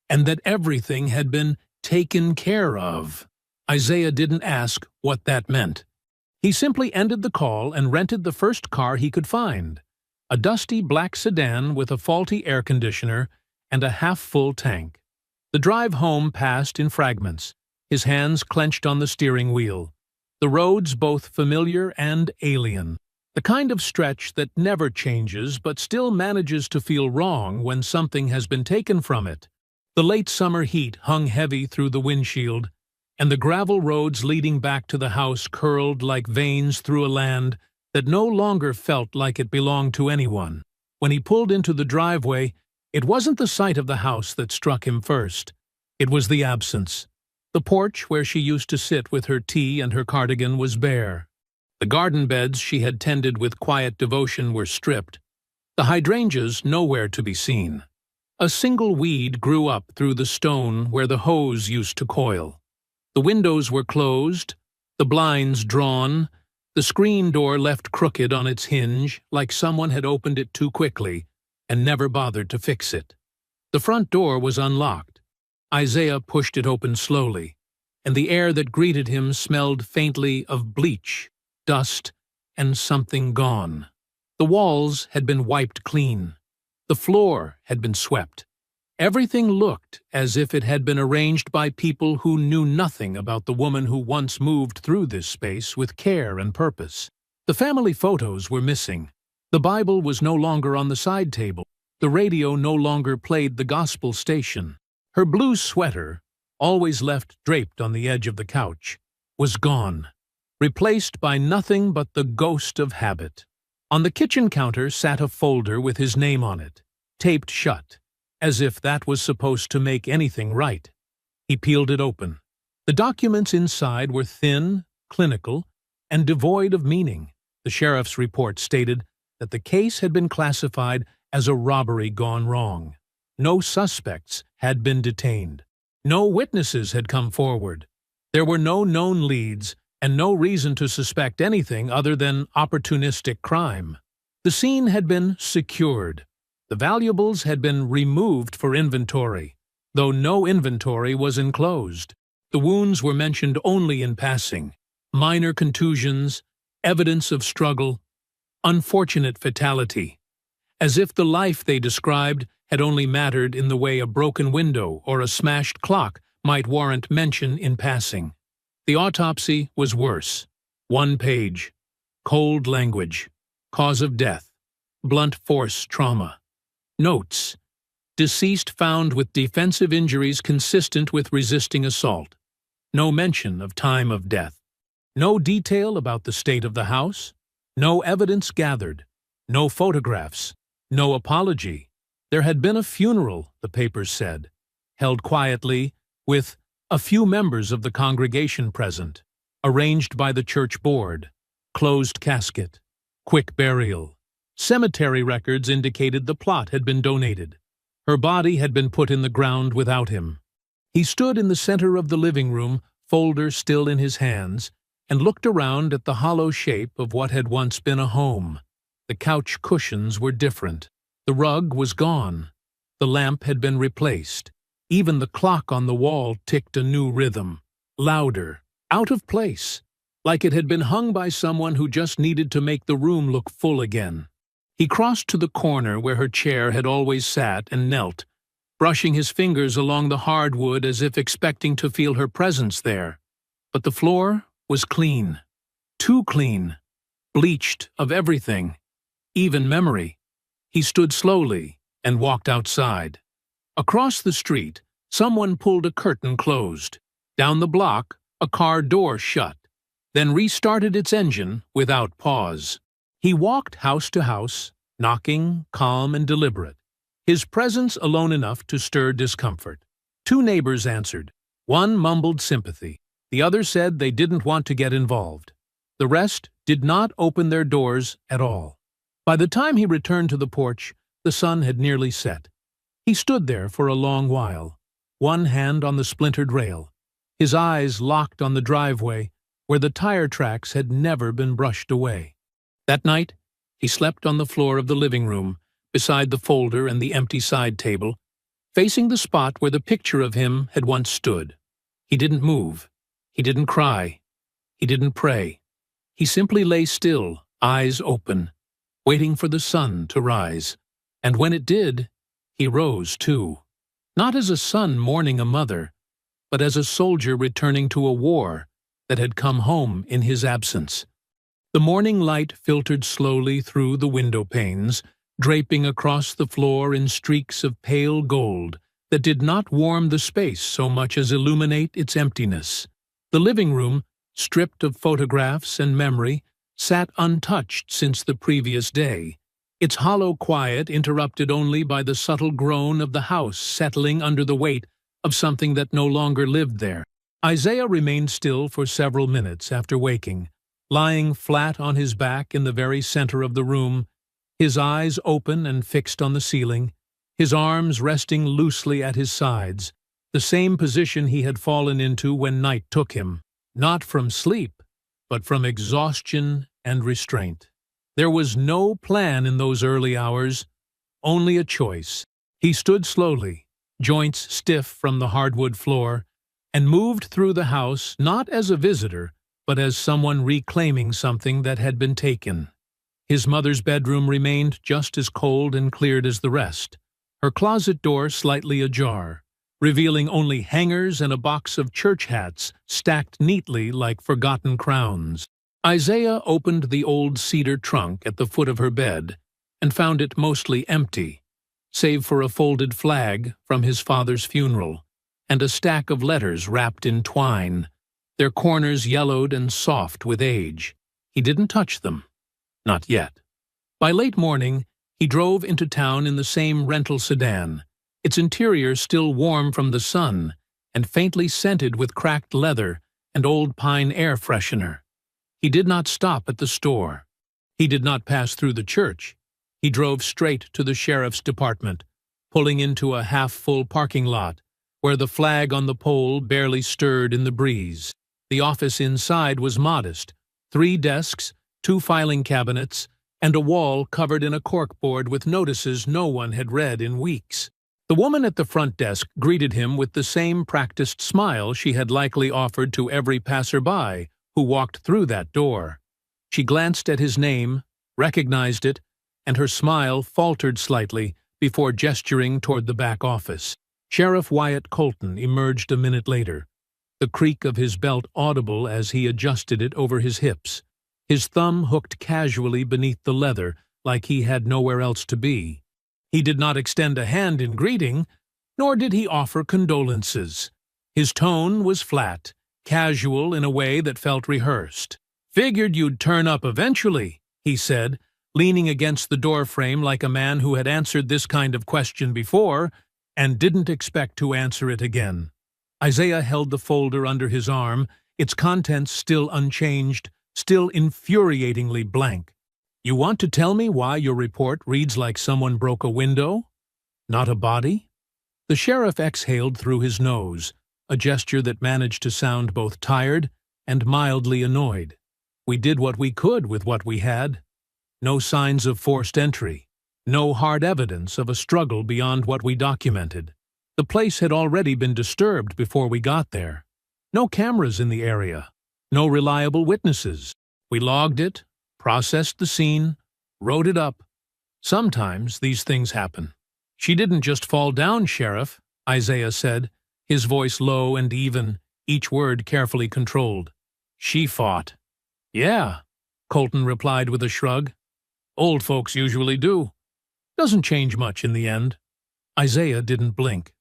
and that everything had been taken care of. Isaiah didn't ask what that meant. He simply ended the call and rented the first car he could find, a dusty black sedan with a faulty air conditioner and a half-full tank. The drive home passed in fragments, his hands clenched on the steering wheel. The roads both familiar and alien, the kind of stretch that never changes but still manages to feel wrong when something has been taken from it. The late summer heat hung heavy through the windshield, and the gravel roads leading back to the house curled like veins through a land that no longer felt like it belonged to anyone. When he pulled into the driveway, it wasn't the sight of the house that struck him first. It was the absence. The porch where she used to sit with her tea and her cardigan was bare. The garden beds she had tended with quiet devotion were stripped. The hydrangeas nowhere to be seen. A single weed grew up through the stone where the hose used to coil. The windows were closed, the blinds drawn, the screen door left crooked on its hinge like someone had opened it too quickly and never bothered to fix it. The front door was unlocked. Isaiah pushed it open slowly, and the air that greeted him smelled faintly of bleach, dust, and something gone. The walls had been wiped clean. The floor had been swept. Everything looked as if it had been arranged by people who knew nothing about the woman who once moved through this space with care and purpose. The family photos were missing. The Bible was no longer on the side table. The radio no longer played the gospel station. Her blue sweater, always left draped on the edge of the couch, was gone, replaced by nothing but the ghost of habit. On the kitchen counter sat a folder with his name on it, taped shut, as if that was supposed to make anything right. He peeled it open. The documents inside were thin, clinical, and devoid of meaning. The sheriff's report stated that the case had been classified as a robbery gone wrong. No suspects had been detained. No witnesses had come forward. There were no known leads and no reason to suspect anything other than opportunistic crime. The scene had been secured. The valuables had been removed for inventory, though no inventory was enclosed. The wounds were mentioned only in passing. Minor contusions, evidence of struggle, unfortunate fatality. As if the life they described had only mattered in the way a broken window or a smashed clock might warrant mention in passing. The autopsy was worse. 1 page. Cold language. Cause of death. Blunt force trauma. Notes. Deceased found with defensive injuries consistent with resisting assault. No mention of time of death. No detail about the state of the house. No evidence gathered. No photographs. No apology. There had been a funeral, the papers said, held quietly, with a few members of the congregation present, arranged by the church board, closed casket, quick burial. Cemetery records indicated the plot had been donated. Her body had been put in the ground without him. He stood in the center of the living room, folder still in his hands, and looked around at the hollow shape of what had once been a home. The couch cushions were different. The rug was gone. The lamp had been replaced. Even the clock on the wall ticked a new rhythm, louder, out of place, like it had been hung by someone who just needed to make the room look full again. He crossed to the corner where her chair had always sat and knelt, brushing his fingers along the hardwood as if expecting to feel her presence there. But the floor was clean. Too clean. Bleached of everything, even memory. He stood slowly and walked outside. Across the street, someone pulled a curtain closed. Down the block, a car door shut, then restarted its engine without pause. He walked house to house, knocking, calm and deliberate, his presence alone enough to stir discomfort. 2 neighbors answered. One mumbled sympathy. The other said they didn't want to get involved. The rest did not open their doors at all. By the time he returned to the porch, the sun had nearly set. He stood there for a long while, one hand on the splintered rail, his eyes locked on the driveway where the tire tracks had never been brushed away. That night, he slept on the floor of the living room, beside the folder and the empty side table, facing the spot where the picture of him had once stood. He didn't move. He didn't cry. He didn't pray. He simply lay still, eyes open, waiting for the sun to rise. And when it did, he rose too. Not as a son mourning a mother, but as a soldier returning to a war that had come home in his absence. The morning light filtered slowly through the window panes, draping across the floor in streaks of pale gold that did not warm the space so much as illuminate its emptiness. The living room, stripped of photographs and memory, sat untouched since the previous day, its hollow quiet interrupted only by the subtle groan of the house settling under the weight of something that no longer lived there. Isaiah remained still for several minutes after waking, lying flat on his back in the very center of the room, his eyes open and fixed on the ceiling, his arms resting loosely at his sides, the same position he had fallen into when night took him, not from sleep, but from exhaustion and restraint. There was no plan in those early hours, only a choice. He stood slowly, joints stiff from the hardwood floor, and moved through the house not as a visitor, but as someone reclaiming something that had been taken. His mother's bedroom remained just as cold and cleared as the rest, her closet door slightly ajar, revealing only hangers and a box of church hats stacked neatly like forgotten crowns. Isaiah opened the old cedar trunk at the foot of her bed and found it mostly empty, save for a folded flag from his father's funeral and a stack of letters wrapped in twine, their corners yellowed and soft with age. He didn't touch them. Not yet. By late morning, he drove into town in the same rental sedan, its interior still warm from the sun and faintly scented with cracked leather and old pine air freshener. He did not stop at the store. He did not pass through the church. He drove straight to the sheriff's department, pulling into a half-full parking lot where the flag on the pole barely stirred in the breeze. The office inside was modest, 3 desks, 2 filing cabinets, and a wall covered in a corkboard with notices no one had read in weeks. The woman at the front desk greeted him with the same practiced smile she had likely offered to every passerby who walked through that door. She glanced at his name, recognized it, and her smile faltered slightly before gesturing toward the back office. Sheriff Wyatt Colton emerged a minute later, the creak of his belt audible as he adjusted it over his hips, his thumb hooked casually beneath the leather like he had nowhere else to be. He did not extend a hand in greeting, nor did he offer condolences. His tone was flat, casual in a way that felt rehearsed. "Figured you'd turn up eventually," he said, leaning against the doorframe like a man who had answered this kind of question before and didn't expect to answer it again. Isaiah held the folder under his arm, its contents still unchanged, still infuriatingly blank. "You want to tell me why your report reads like someone broke a window? Not a body?" The sheriff exhaled through his nose, a gesture that managed to sound both tired and mildly annoyed. "We did what we could with what we had. No signs of forced entry. No hard evidence of a struggle beyond what we documented. The place had already been disturbed before we got there. No cameras in the area. No reliable witnesses. We logged it, processed the scene, wrote it up. Sometimes these things happen." "She didn't just fall down, Sheriff," Isaiah said, his voice low and even, each word carefully controlled. "She fought." "Yeah," Colton replied with a shrug. "Old folks usually do. Doesn't change much in the end." Isaiah didn't blink.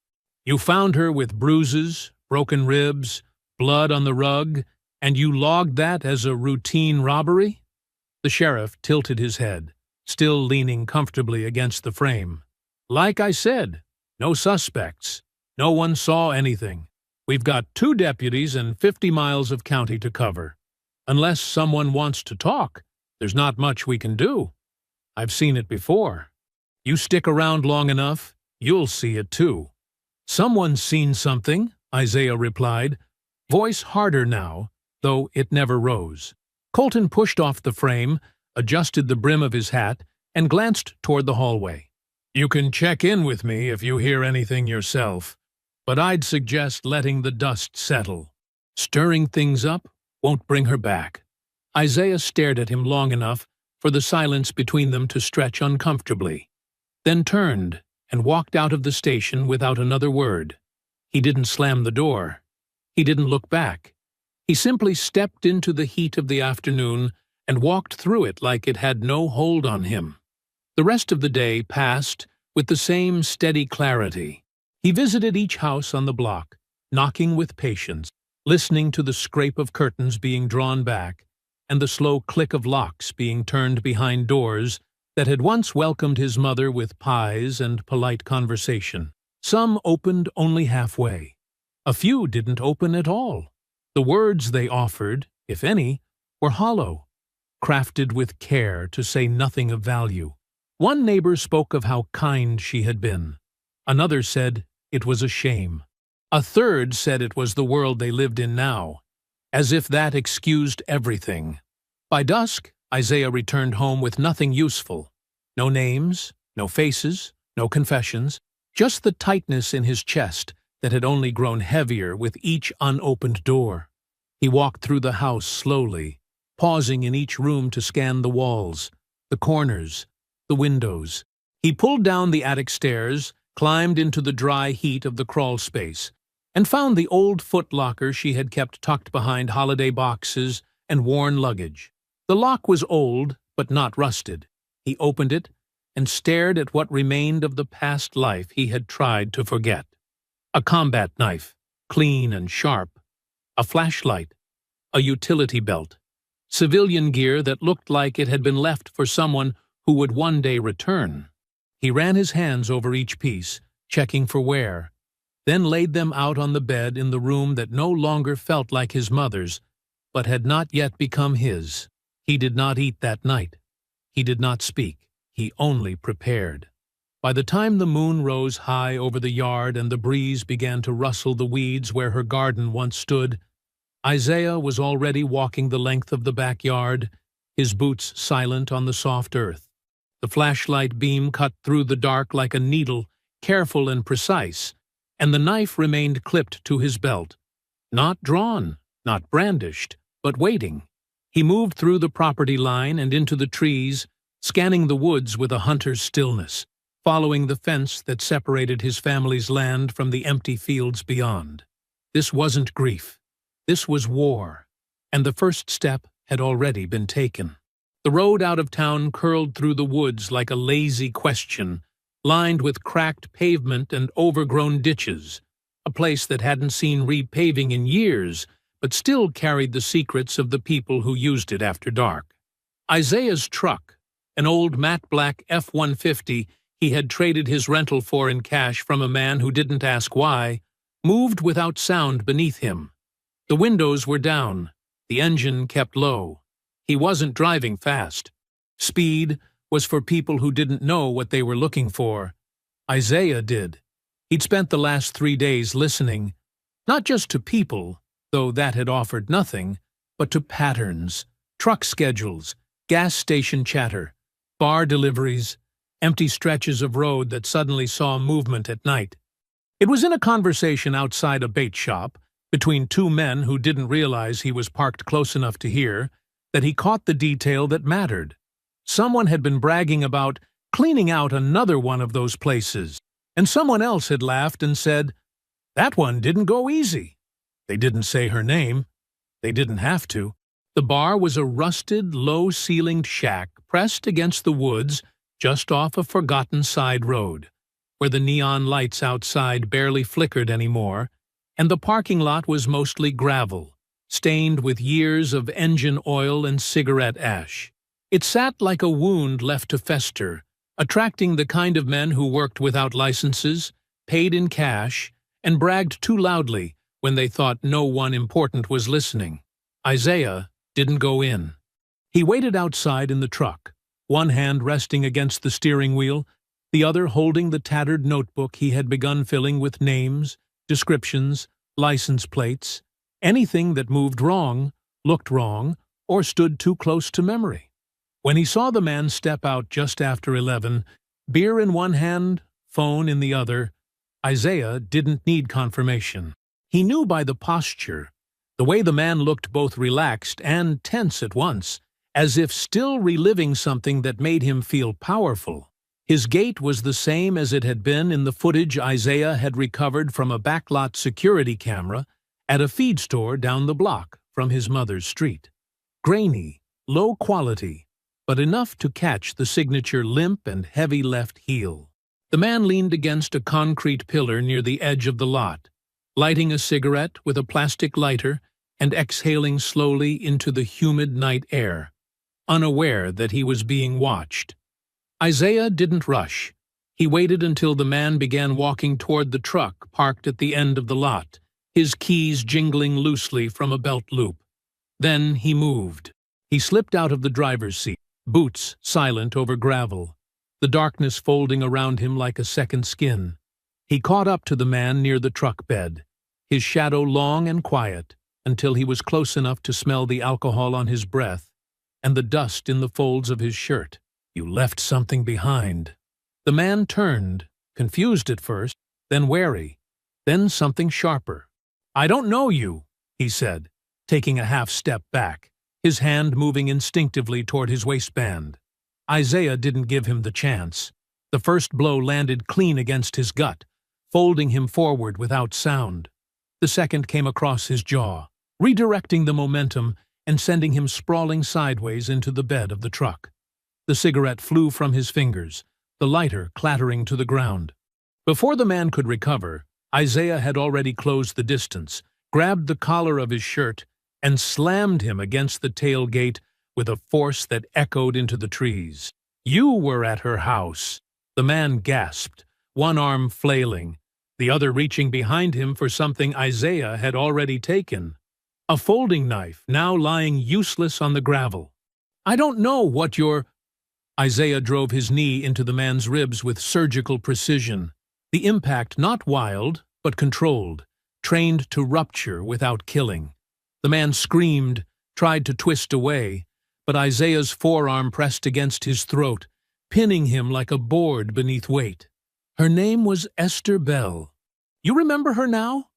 "You found her with bruises, broken ribs, blood on the rug, and you logged that as a routine robbery?" The sheriff tilted his head, still leaning comfortably against the frame. "Like I said, no suspects. No one saw anything. We've got 2 deputies and 50 miles of county to cover. Unless someone wants to talk, there's not much we can do. I've seen it before. You stick around long enough, you'll see it too." "Someone's seen something," Isaiah replied, voice harder now, though it never rose. Colton pushed off the frame, adjusted the brim of his hat, and glanced toward the hallway. "You can check in with me if you hear anything yourself, but I'd suggest letting the dust settle. Stirring things up won't bring her back." Isaiah stared at him long enough for the silence between them to stretch uncomfortably, then turned and walked out of the station without another word. He didn't slam the door. He didn't look back. He simply stepped into the heat of the afternoon and walked through it like it had no hold on him. The rest of the day passed with the same steady clarity. He visited each house on the block, knocking with patience, listening to the scrape of curtains being drawn back and the slow click of locks being turned behind doors that had once welcomed his mother with pies and polite conversation. Some opened only halfway. A few didn't open at all. The words they offered, if any, were hollow, crafted with care to say nothing of value. One neighbor spoke of how kind she had been. Another said it was a shame. A third said it was the world they lived in now, as if that excused everything. By dusk, Isaiah returned home with nothing useful. No names, no faces, no confessions, just the tightness in his chest that had only grown heavier with each unopened door. He walked through the house slowly, pausing in each room to scan the walls, the corners, the windows. He pulled down the attic stairs, climbed into the dry heat of the crawl space, and found the old footlocker she had kept tucked behind holiday boxes and worn luggage. The lock was old, but not rusted. He opened it and stared at what remained of the past life he had tried to forget. A combat knife, clean and sharp. A flashlight. A utility belt. Civilian gear that looked like it had been left for someone who would one day return. He ran his hands over each piece, checking for wear, then laid them out on the bed in the room that no longer felt like his mother's, but had not yet become his. He did not eat that night. He did not speak. He only prepared. By the time the moon rose high over the yard and the breeze began to rustle the weeds where her garden once stood, Isaiah was already walking the length of the backyard, his boots silent on the soft earth. The flashlight beam cut through the dark like a needle, careful and precise, and the knife remained clipped to his belt. Not drawn, not brandished, but waiting. He moved through the property line and into the trees, scanning the woods with a hunter's stillness, following the fence that separated his family's land from the empty fields beyond. This wasn't grief. This was war, and the first step had already been taken. The road out of town curled through the woods like a lazy question, lined with cracked pavement and overgrown ditches, a place that hadn't seen repaving in years, but still carried the secrets of the people who used it after dark. Isaiah's truck, an old matte black F-150 he had traded his rental for in cash from a man who didn't ask why, moved without sound beneath him. The windows were down, the engine kept low. He wasn't driving fast. Speed was for people who didn't know what they were looking for. Isaiah did. He'd spent the last 3 days listening, not just to people, though that had offered nothing, but to patterns, truck schedules, gas station chatter, bar deliveries, empty stretches of road that suddenly saw movement at night. It was in a conversation outside a bait shop, between two men who didn't realize he was parked close enough to hear, that he caught the detail that mattered. Someone had been bragging about cleaning out another one of those places, and someone else had laughed and said, "That one didn't go easy." They didn't say her name. They didn't have to. The bar was a rusted, low-ceilinged shack pressed against the woods just off a forgotten side road, where the neon lights outside barely flickered anymore, and the parking lot was mostly gravel, stained with years of engine oil and cigarette ash. It sat like a wound left to fester, attracting the kind of men who worked without licenses, paid in cash, and bragged too loudly when they thought no one important was listening. Isaiah didn't go in. He waited outside in the truck, one hand resting against the steering wheel, the other holding the tattered notebook he had begun filling with names, descriptions, license plates, anything that moved wrong, looked wrong, or stood too close to memory. When he saw the man step out just after 11, beer in one hand, phone in the other, Isaiah didn't need confirmation. He knew by the posture, the way the man looked both relaxed and tense at once, as if still reliving something that made him feel powerful. His gait was the same as it had been in the footage Isaiah had recovered from a backlot security camera at a feed store down the block from his mother's street. Grainy, low quality, but enough to catch the signature limp and heavy left heel. The man leaned against a concrete pillar near the edge of the lot, lighting a cigarette with a plastic lighter and exhaling slowly into the humid night air, unaware that he was being watched. Isaiah didn't rush. He waited until the man began walking toward the truck parked at the end of the lot, his keys jingling loosely from a belt loop. Then he moved. He slipped out of the driver's seat, boots silent over gravel, the darkness folding around him like a second skin. He caught up to the man near the truck bed, his shadow long and quiet, until he was close enough to smell the alcohol on his breath and the dust in the folds of his shirt. "You left something behind." The man turned, confused at first, then wary, then something sharper. "I don't know you," he said, taking a half step back, his hand moving instinctively toward his waistband. Isaiah didn't give him the chance. The first blow landed clean against his gut, folding him forward without sound. The second came across his jaw, redirecting the momentum and sending him sprawling sideways into the bed of the truck. The cigarette flew from his fingers, the lighter clattering to the ground. Before the man could recover, Isaiah had already closed the distance, grabbed the collar of his shirt, and slammed him against the tailgate with a force that echoed into the trees. "You were at her house." The man gasped, one arm flailing, the other reaching behind him for something Isaiah had already taken. A folding knife now lying useless on the gravel. "I don't know what you're—" Isaiah drove his knee into the man's ribs with surgical precision, the impact not wild, but controlled, trained to rupture without killing. The man screamed, tried to twist away, but Isaiah's forearm pressed against his throat, pinning him like a board beneath weight. Her name was Esther Bell. "You remember her now?"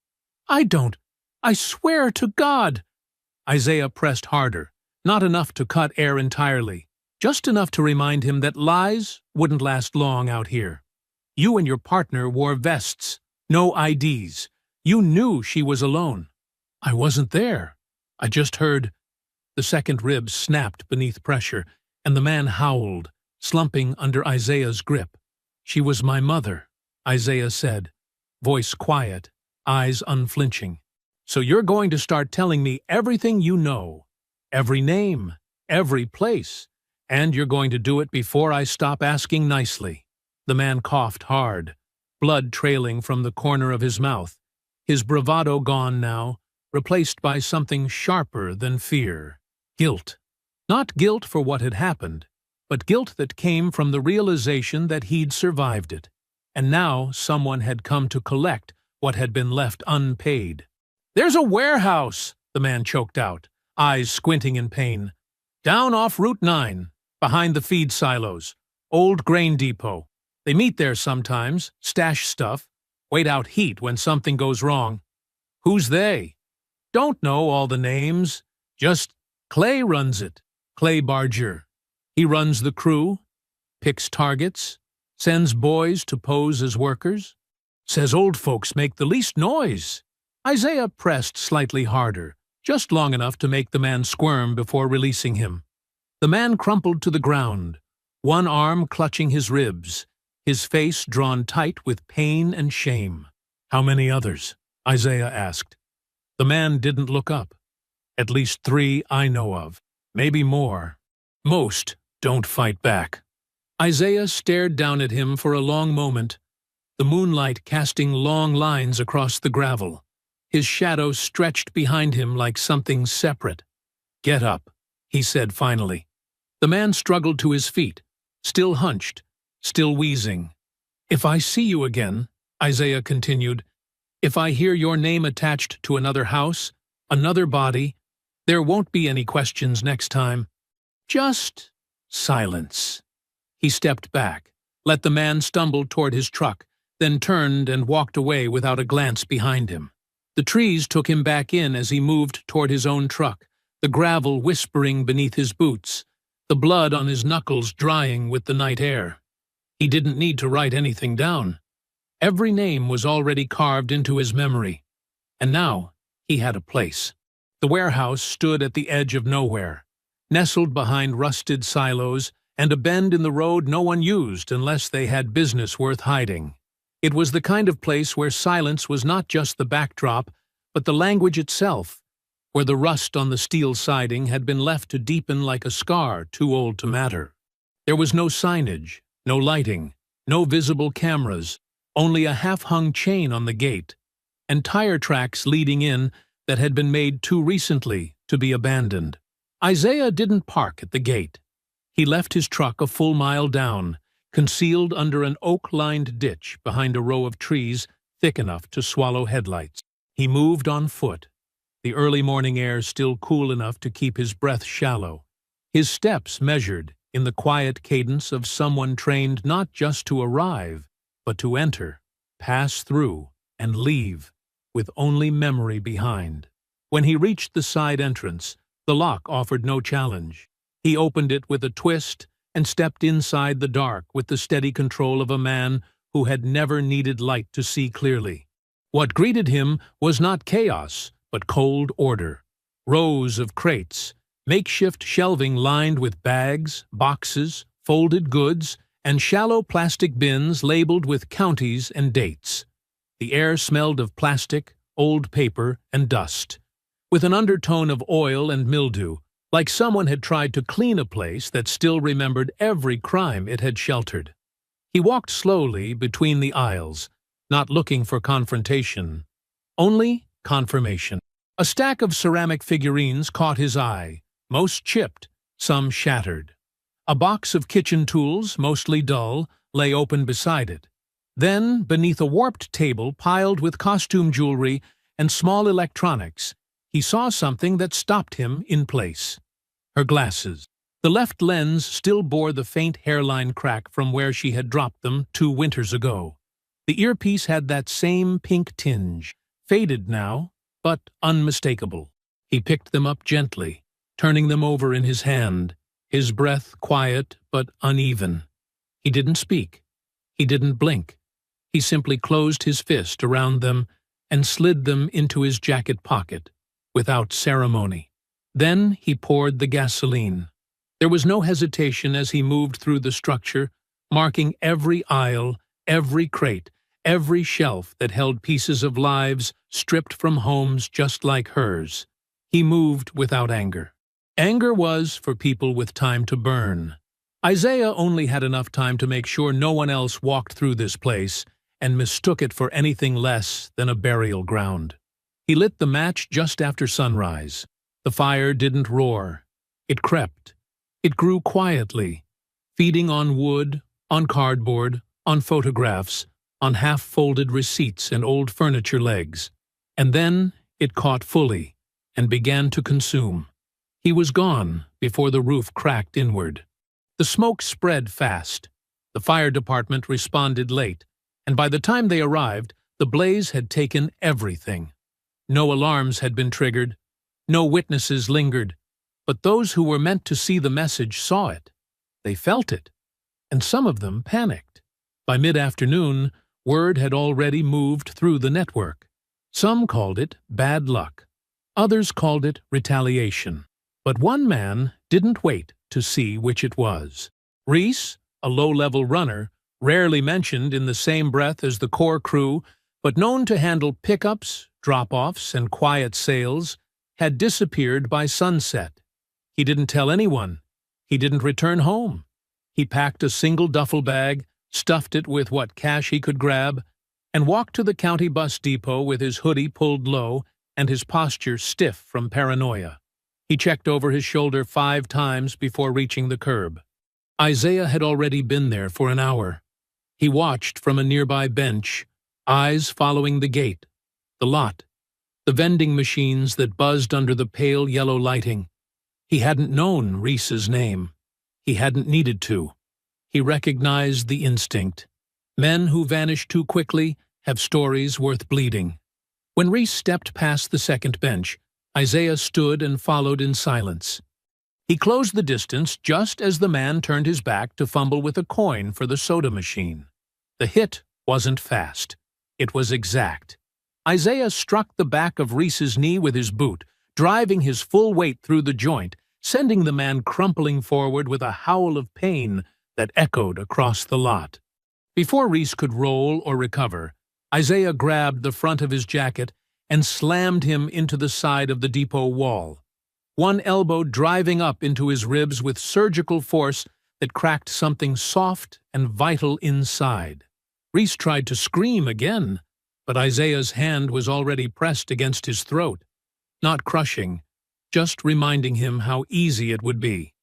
"I don't. I swear to God." Isaiah pressed harder, not enough to cut air entirely, just enough to remind him that lies wouldn't last long out here. "You and your partner wore vests, no IDs. You knew she was alone." "I wasn't there. I just heard—" The second rib snapped beneath pressure, and the man howled, slumping under Isaiah's grip. She was my mother, Isaiah said, voice quiet, eyes unflinching. So you're going to start telling me everything you know, every name, every place, and you're going to do it before I stop asking nicely. The man coughed hard, blood trailing from the corner of his mouth, his bravado gone now, replaced by something sharper than fear. Guilt. Not guilt for what had happened, but guilt that came from the realization that he'd survived it, and now someone had come to collect what had been left unpaid. "There's a warehouse," the man choked out, eyes squinting in pain. "Down off Route 9, behind the feed silos. Old grain depot. They meet there sometimes, stash stuff, wait out heat when something goes wrong." "Who's they?" "Don't know all the names. Just Clay runs it. Clay Barger. He runs the crew, picks targets, sends boys to pose as workers. Says old folks make the least noise." Isaiah pressed slightly harder, just long enough to make the man squirm before releasing him. The man crumpled to the ground, one arm clutching his ribs, his face drawn tight with pain and shame. "How many others?" Isaiah asked. The man didn't look up. "At least 3 I know of. Maybe more. Most don't fight back." Isaiah stared down at him for a long moment, the moonlight casting long lines across the gravel. His shadow stretched behind him like something separate. "Get up," he said finally. The man struggled to his feet, still hunched, still wheezing. "If I see you again," Isaiah continued, "if I hear your name attached to another house, another body, there won't be any questions next time. Just silence." He stepped back, let the man stumble toward his truck, then turned and walked away without a glance behind him. The trees took him back in as he moved toward his own truck, the gravel whispering beneath his boots, the blood on his knuckles drying with the night air. He didn't need to write anything down. Every name was already carved into his memory, and now he had a place. The warehouse stood at the edge of nowhere, nestled behind rusted silos and a bend in the road no one used unless they had business worth hiding. It was the kind of place where silence was not just the backdrop, but the language itself, where the rust on the steel siding had been left to deepen like a scar too old to matter. There was no signage, no lighting, no visible cameras, only a half-hung chain on the gate, and tire tracks leading in that had been made too recently to be abandoned. Isaiah didn't park at the gate. He left his truck a full mile down, concealed under an oak-lined ditch behind a row of trees thick enough to swallow headlights. He moved on foot, the early morning air still cool enough to keep his breath shallow, his steps measured in the quiet cadence of someone trained not just to arrive, but to enter, pass through, and leave, with only memory behind. When he reached the side entrance, the lock offered no challenge. He opened it with a twist and stepped inside the dark with the steady control of a man who had never needed light to see clearly. What greeted him was not chaos, but cold order. Rows of crates, makeshift shelving lined with bags, boxes, folded goods, and shallow plastic bins labeled with counties and dates. The air smelled of plastic, old paper, and dust, with an undertone of oil and mildew, like someone had tried to clean a place that still remembered every crime it had sheltered. He walked slowly between the aisles, not looking for confrontation, only confirmation. A stack of ceramic figurines caught his eye, most chipped, some shattered. A box of kitchen tools, mostly dull, lay open beside it. Then, beneath a warped table piled with costume jewelry and small electronics, he saw something that stopped him in place. Her glasses. The left lens still bore the faint hairline crack from where she had dropped them 2 winters ago. The earpiece had that same pink tinge, faded now, but unmistakable. He picked them up gently, turning them over in his hand, his breath quiet but uneven. He didn't speak. He didn't blink. He simply closed his fist around them and slid them into his jacket pocket, without ceremony. Then he poured the gasoline. There was no hesitation as he moved through the structure, marking every aisle, every crate, every shelf that held pieces of lives stripped from homes just like hers. He moved without anger. Anger was for people with time to burn. Isaiah only had enough time to make sure no one else walked through this place and mistook it for anything less than a burial ground. He lit the match just after sunrise. The fire didn't roar. It crept. It grew quietly, feeding on wood, on cardboard, on photographs, on half-folded receipts and old furniture legs. And then it caught fully and began to consume. He was gone before the roof cracked inward. The smoke spread fast. The fire department responded late, and by the time they arrived, the blaze had taken everything. No alarms had been triggered. No witnesses lingered. But those who were meant to see the message saw it. They felt it. And some of them panicked. By mid-afternoon, word had already moved through the network. Some called it bad luck. Others called it retaliation. But one man didn't wait to see which it was. Reese, a low-level runner, rarely mentioned in the same breath as the core crew, but known to handle pickups, drop-offs, and quiet sales, had disappeared by sunset. He didn't tell anyone. He didn't return home. He packed a single duffel bag, stuffed it with what cash he could grab, and walked to the county bus depot with his hoodie pulled low and his posture stiff from paranoia. He checked over his shoulder 5 times before reaching the curb. Isaiah had already been there for an hour. He watched from a nearby bench, eyes following the gate, the lot, the vending machines that buzzed under the pale yellow lighting. He hadn't known Reese's name. He hadn't needed to. He recognized the instinct. Men who vanish too quickly have stories worth bleeding. When Reese stepped past the second bench, Isaiah stood and followed in silence. He closed the distance just as the man turned his back to fumble with a coin for the soda machine. The hit wasn't fast. It was exact. Isaiah struck the back of Reese's knee with his boot, driving his full weight through the joint, sending the man crumpling forward with a howl of pain that echoed across the lot. Before Reese could roll or recover, Isaiah grabbed the front of his jacket and slammed him into the side of the depot wall, one elbow driving up into his ribs with surgical force that cracked something soft and vital inside. Reese tried to scream again, but Isaiah's hand was already pressed against his throat, not crushing, just reminding him how easy it would be.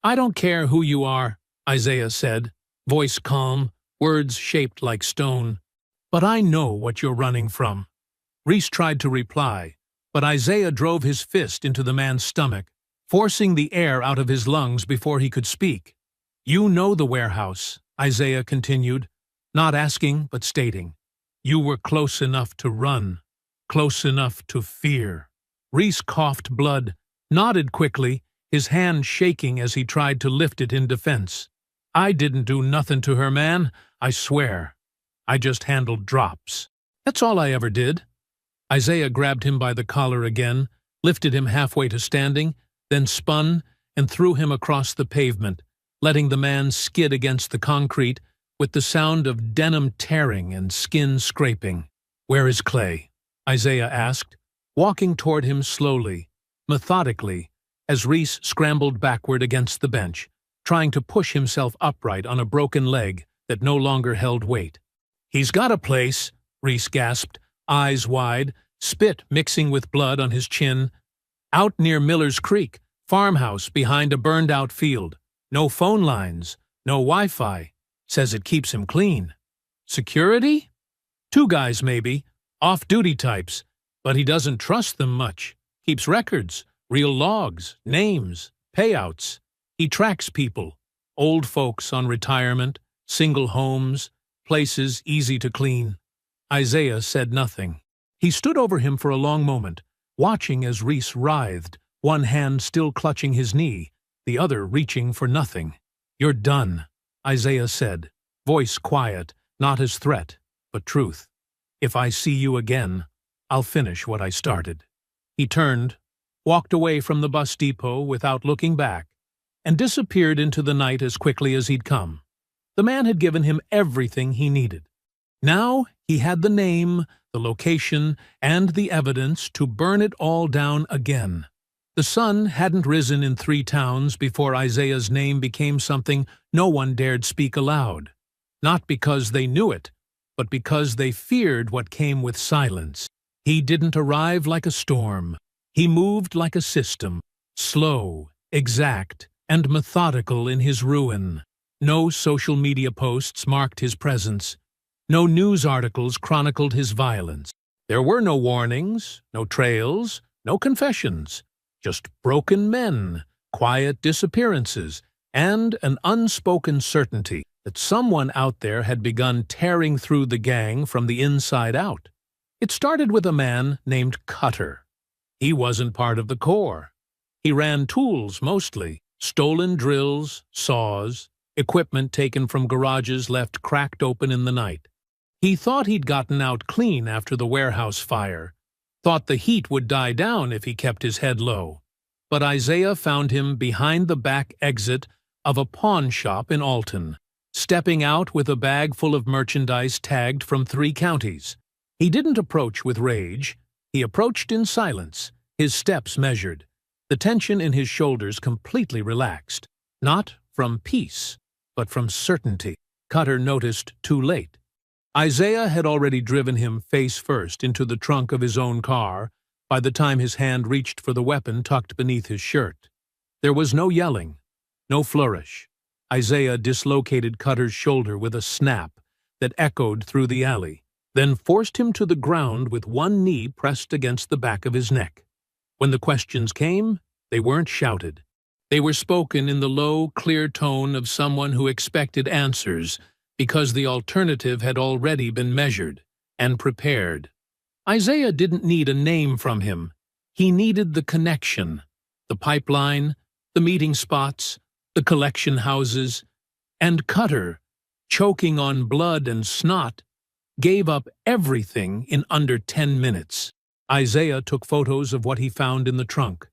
"I don't care who you are," Isaiah said, voice calm, words shaped like stone. "But I know what you're running from." Reese tried to reply, but Isaiah drove his fist into the man's stomach, forcing the air out of his lungs before he could speak. "You know the warehouse," Isaiah continued, not asking but stating. "You were close enough to run, close enough to fear." Reese coughed blood, nodded quickly, his hand shaking as he tried to lift it in defense. "I didn't do nothing to her, man, I swear. I just handled drops. That's all I ever did." Isaiah grabbed him by the collar again, lifted him halfway to standing, then spun and threw him across the pavement, letting the man skid against the concrete with the sound of denim tearing and skin scraping. "Where is Clay?" Isaiah asked, walking toward him slowly, methodically, as Reese scrambled backward against the bench, trying to push himself upright on a broken leg that no longer held weight. "He's got a place," Reese gasped, eyes wide, spit mixing with blood on his chin. "Out near Miller's Creek, farmhouse behind a burned-out field. No phone lines, no Wi-Fi. Says it keeps him clean. Security? 2 guys maybe, off-duty types, but he doesn't trust them much. Keeps records, real logs, names, payouts. He tracks people, old folks on retirement, single homes, places easy to clean." Isaiah said nothing. He stood over him for a long moment, watching as Reese writhed, one hand still clutching his knee, the other reaching for nothing. "You're done," Isaiah said, voice quiet, not as threat, but truth. "If I see you again, I'll finish what I started." He turned, walked away from the bus depot without looking back, and disappeared into the night as quickly as he'd come. The man had given him everything he needed. Now he had the name, the location, and the evidence to burn it all down again. The sun hadn't risen in 3 towns before Isaiah's name became something no one dared speak aloud. Not because they knew it, but because they feared what came with silence. He didn't arrive like a storm. He moved like a system, slow, exact, and methodical in his ruin. No social media posts marked his presence. No news articles chronicled his violence. There were no warnings, no trails, no confessions. Just broken men, quiet disappearances, and an unspoken certainty that someone out there had begun tearing through the gang from the inside out. It started with a man named Cutter. He wasn't part of the core. He ran tools mostly, stolen drills, saws, equipment taken from garages left cracked open in the night. He thought he'd gotten out clean after the warehouse fire, thought the heat would die down if he kept his head low. But Isaiah found him behind the back exit of a pawn shop in Alton, stepping out with a bag full of merchandise tagged from 3 counties. He didn't approach with rage. He approached in silence, his steps measured, the tension in his shoulders completely relaxed. Not from peace, but from certainty. Cutter noticed too late. Isaiah had already driven him face first into the trunk of his own car by the time his hand reached for the weapon tucked beneath his shirt. There was no yelling, no flourish. Isaiah dislocated Cutter's shoulder with a snap that echoed through the alley, then forced him to the ground with one knee pressed against the back of his neck. When the questions came, they weren't shouted. They were spoken in the low, clear tone of someone who expected answers, because the alternative had already been measured and prepared. Isaiah didn't need a name from him. He needed the connection, the pipeline, the meeting spots, the collection houses, and Cutter, choking on blood and snot, gave up everything in under 10 minutes. Isaiah took photos of what he found in the trunk: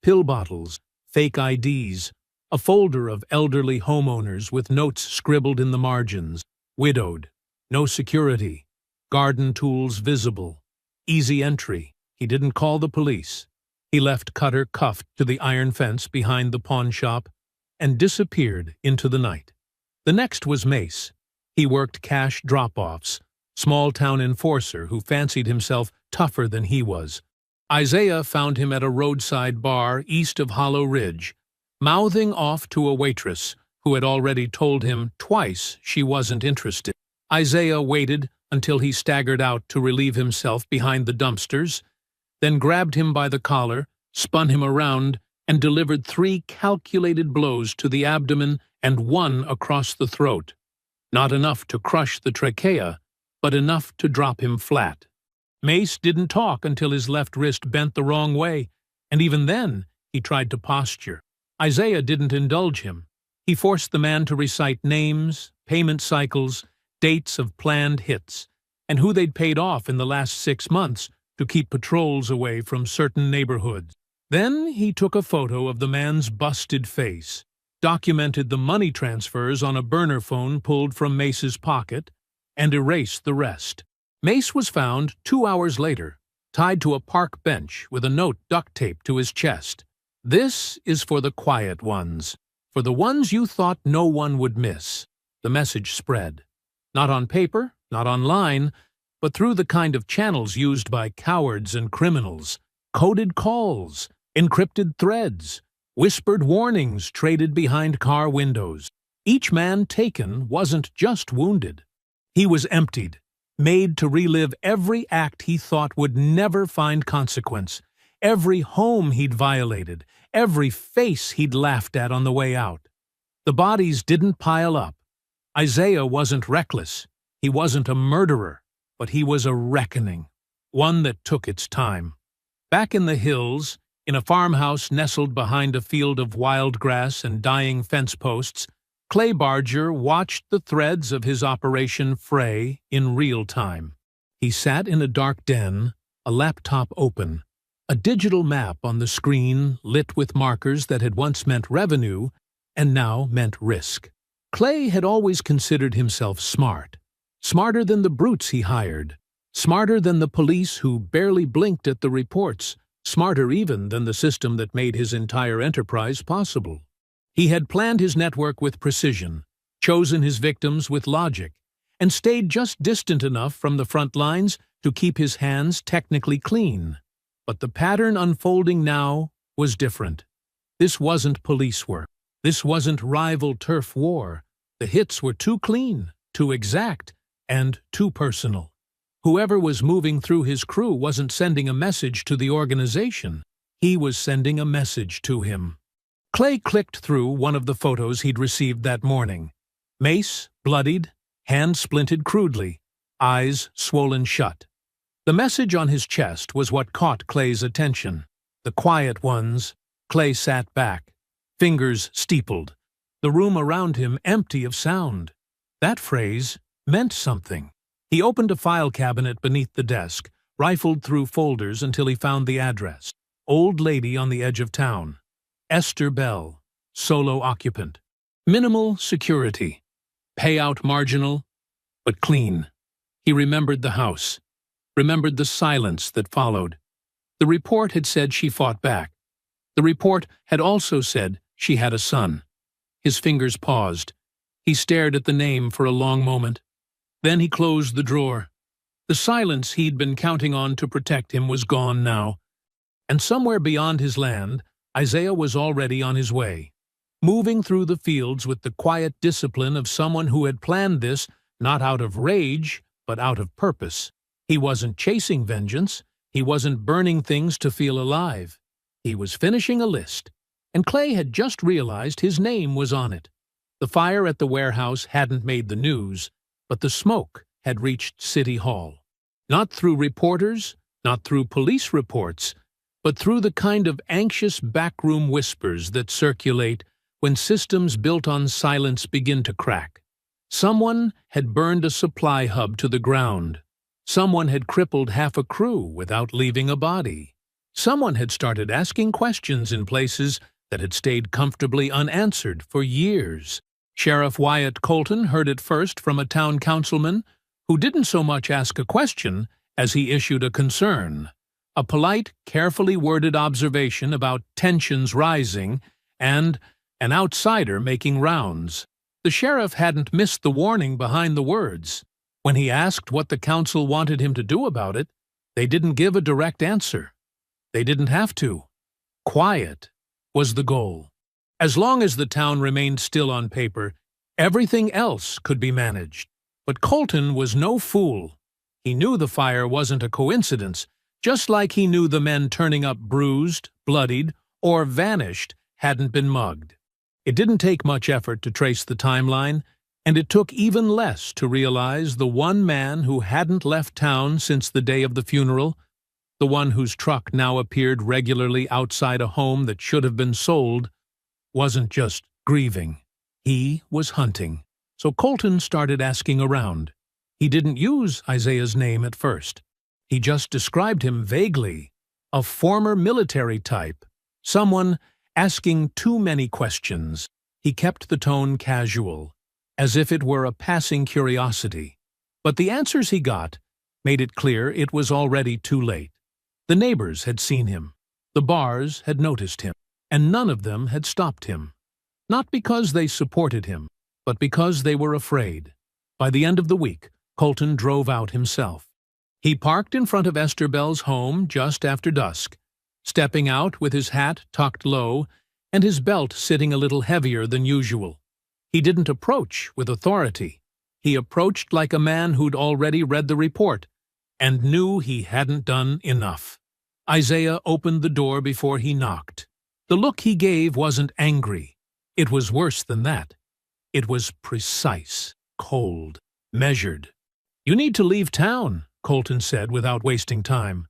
pill bottles, fake IDs, a folder of elderly homeowners with notes scribbled in the margins: widowed, no security, garden tools visible, easy entry. He didn't call the police. He left Cutter cuffed to the iron fence behind the pawn shop and disappeared into the night. The next was Mace. He worked cash drop-offs, small-town enforcer who fancied himself tougher than he was. Isaiah found him at a roadside bar east of Hollow Ridge, mouthing off to a waitress who had already told him twice she wasn't interested. Isaiah waited until he staggered out to relieve himself behind the dumpsters, then grabbed him by the collar, spun him around, and delivered 3 calculated blows to the abdomen and 1 across the throat. Not enough to crush the trachea, but enough to drop him flat. Mace didn't talk until his left wrist bent the wrong way, and even then he tried to posture. Isaiah didn't indulge him. He forced the man to recite names, payment cycles, dates of planned hits, and who they'd paid off in the last 6 months to keep patrols away from certain neighborhoods. Then he took a photo of the man's busted face, documented the money transfers on a burner phone pulled from Mace's pocket, and erased the rest. Mace was found 2 hours later, tied to a park bench with a note duct-taped to his chest. "This is for the quiet ones, for the ones you thought no one would miss." The message spread. Not on paper, not online, but through the kind of channels used by cowards and criminals. Coded calls, encrypted threads, whispered warnings traded behind car windows. Each man taken wasn't just wounded. He was emptied, made to relive every act he thought would never find consequence, every home he'd violated, every face he'd laughed at on the way out. The bodies didn't pile up. Isaiah wasn't reckless. He wasn't a murderer, but he was a reckoning, one that took its time. Back in the hills, in a farmhouse nestled behind a field of wild grass and dying fence posts, Clay Barger watched the threads of his operation fray in real time. He sat in a dark den, a laptop open, a digital map on the screen lit with markers that had once meant revenue and now meant risk. Clay had always considered himself smart. Smarter than the brutes he hired. Smarter than the police who barely blinked at the reports. Smarter even than the system that made his entire enterprise possible. He had planned his network with precision, chosen his victims with logic, and stayed just distant enough from the front lines to keep his hands technically clean. But the pattern unfolding now was different. This wasn't police work. This wasn't rival turf war. The hits were too clean, too exact, and too personal. Whoever was moving through his crew wasn't sending a message to the organization. He was sending a message to him. Clay clicked through one of the photos he'd received that morning. Mace, bloodied, hand splinted crudely, eyes swollen shut. The message on his chest was what caught Clay's attention. The quiet ones. Clay sat back, fingers steepled, the room around him empty of sound. That phrase meant something. He opened a file cabinet beneath the desk, rifled through folders until he found the address. Old lady on the edge of town. Esther Bell, solo occupant. Minimal security. Payout marginal, but clean. He remembered the house. Remembered the silence that followed. The report had said she fought back. The report had also said she had a son. His fingers paused. He stared at the name for a long moment. Then he closed the drawer. The silence he'd been counting on to protect him was gone now. And somewhere beyond his land, Isaiah was already on his way, moving through the fields with the quiet discipline of someone who had planned this not out of rage, but out of purpose. He wasn't chasing vengeance. He wasn't burning things to feel alive. He was finishing a list, and Clay had just realized his name was on it. The fire at the warehouse hadn't made the news, but the smoke had reached City Hall. Not through reporters, not through police reports, but through the kind of anxious backroom whispers that circulate when systems built on silence begin to crack. Someone had burned a supply hub to the ground. Someone had crippled half a crew without leaving a body. Someone had started asking questions in places that had stayed comfortably unanswered for years. Sheriff Wyatt Colton heard it first from a town councilman who didn't so much ask a question as he issued a concern. A polite, carefully worded observation about tensions rising and an outsider making rounds. The sheriff hadn't missed the warning behind the words. When he asked what the council wanted him to do about it, they didn't give a direct answer. They didn't have to. Quiet was the goal. As long as the town remained still on paper, everything else could be managed. But Colton was no fool. He knew the fire wasn't a coincidence, just like he knew the men turning up bruised, bloodied, or vanished hadn't been mugged. It didn't take much effort to trace the timeline, and it took even less to realize the one man who hadn't left town since the day of the funeral, the one whose truck now appeared regularly outside a home that should have been sold, wasn't just grieving. He was hunting. So Colton started asking around. He didn't use Isaiah's name at first. He just described him vaguely, a former military type, someone asking too many questions. He kept the tone casual, as if it were a passing curiosity. But the answers he got made it clear it was already too late. The neighbors had seen him. The bars had noticed him, and none of them had stopped him. Not because they supported him, but because they were afraid. By the end of the week, Colton drove out himself. He parked in front of Esther Bell's home just after dusk, stepping out with his hat tucked low and his belt sitting a little heavier than usual. He didn't approach with authority. He approached like a man who'd already read the report and knew he hadn't done enough. Isaiah opened the door before he knocked. The look he gave wasn't angry. It was worse than that. It was precise, cold, measured. "You need to leave town," Colton said without wasting time.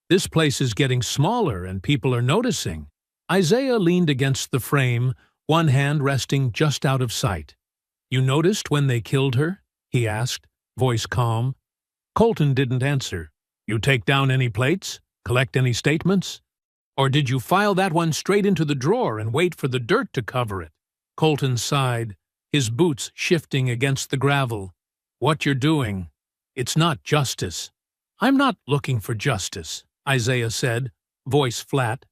"This place is getting smaller and people are noticing." Isaiah leaned against the frame, one hand resting just out of sight. "You noticed when they killed her?" he asked, voice calm. Colton didn't answer. "You take down any plates? Collect any statements? Or did you file that one straight into the drawer and wait for the dirt to cover it?" Colton sighed. his boots shifting against the gravel. "What you're doing, it's not justice." "I'm not looking for justice," Isaiah said, voice flat.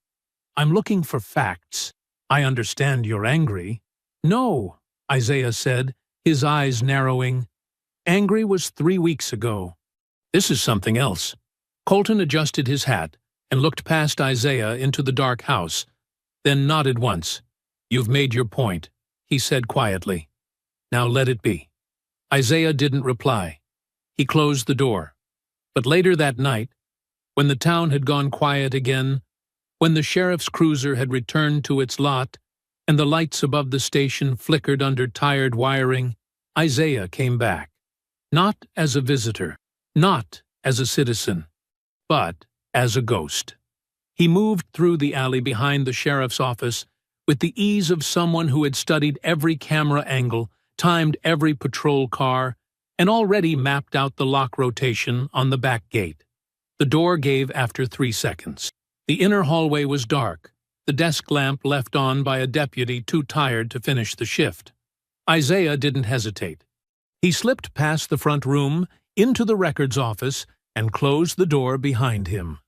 "I'm looking for facts. I understand you're angry." "No," Isaiah said, his eyes narrowing. "Angry was 3 weeks ago. This is something else." Colton adjusted his hat and looked past Isaiah into the dark house, then nodded once. "You've made your point," he said quietly. "Now let it be." Isaiah didn't reply. He closed the door. But later that night, when the town had gone quiet again, when the sheriff's cruiser had returned to its lot, and the lights above the station flickered under tired wiring, Isaiah came back. Not as a visitor, not as a citizen, but as a ghost. He moved through the alley behind the sheriff's office with the ease of someone who had studied every camera angle, timed every patrol car, and already mapped out the lock rotation on the back gate. The door gave after 3 seconds. The inner hallway was dark, the desk lamp left on by a deputy too tired to finish the shift. Isaiah didn't hesitate. He slipped past the front room, into the records office, and closed the door behind him.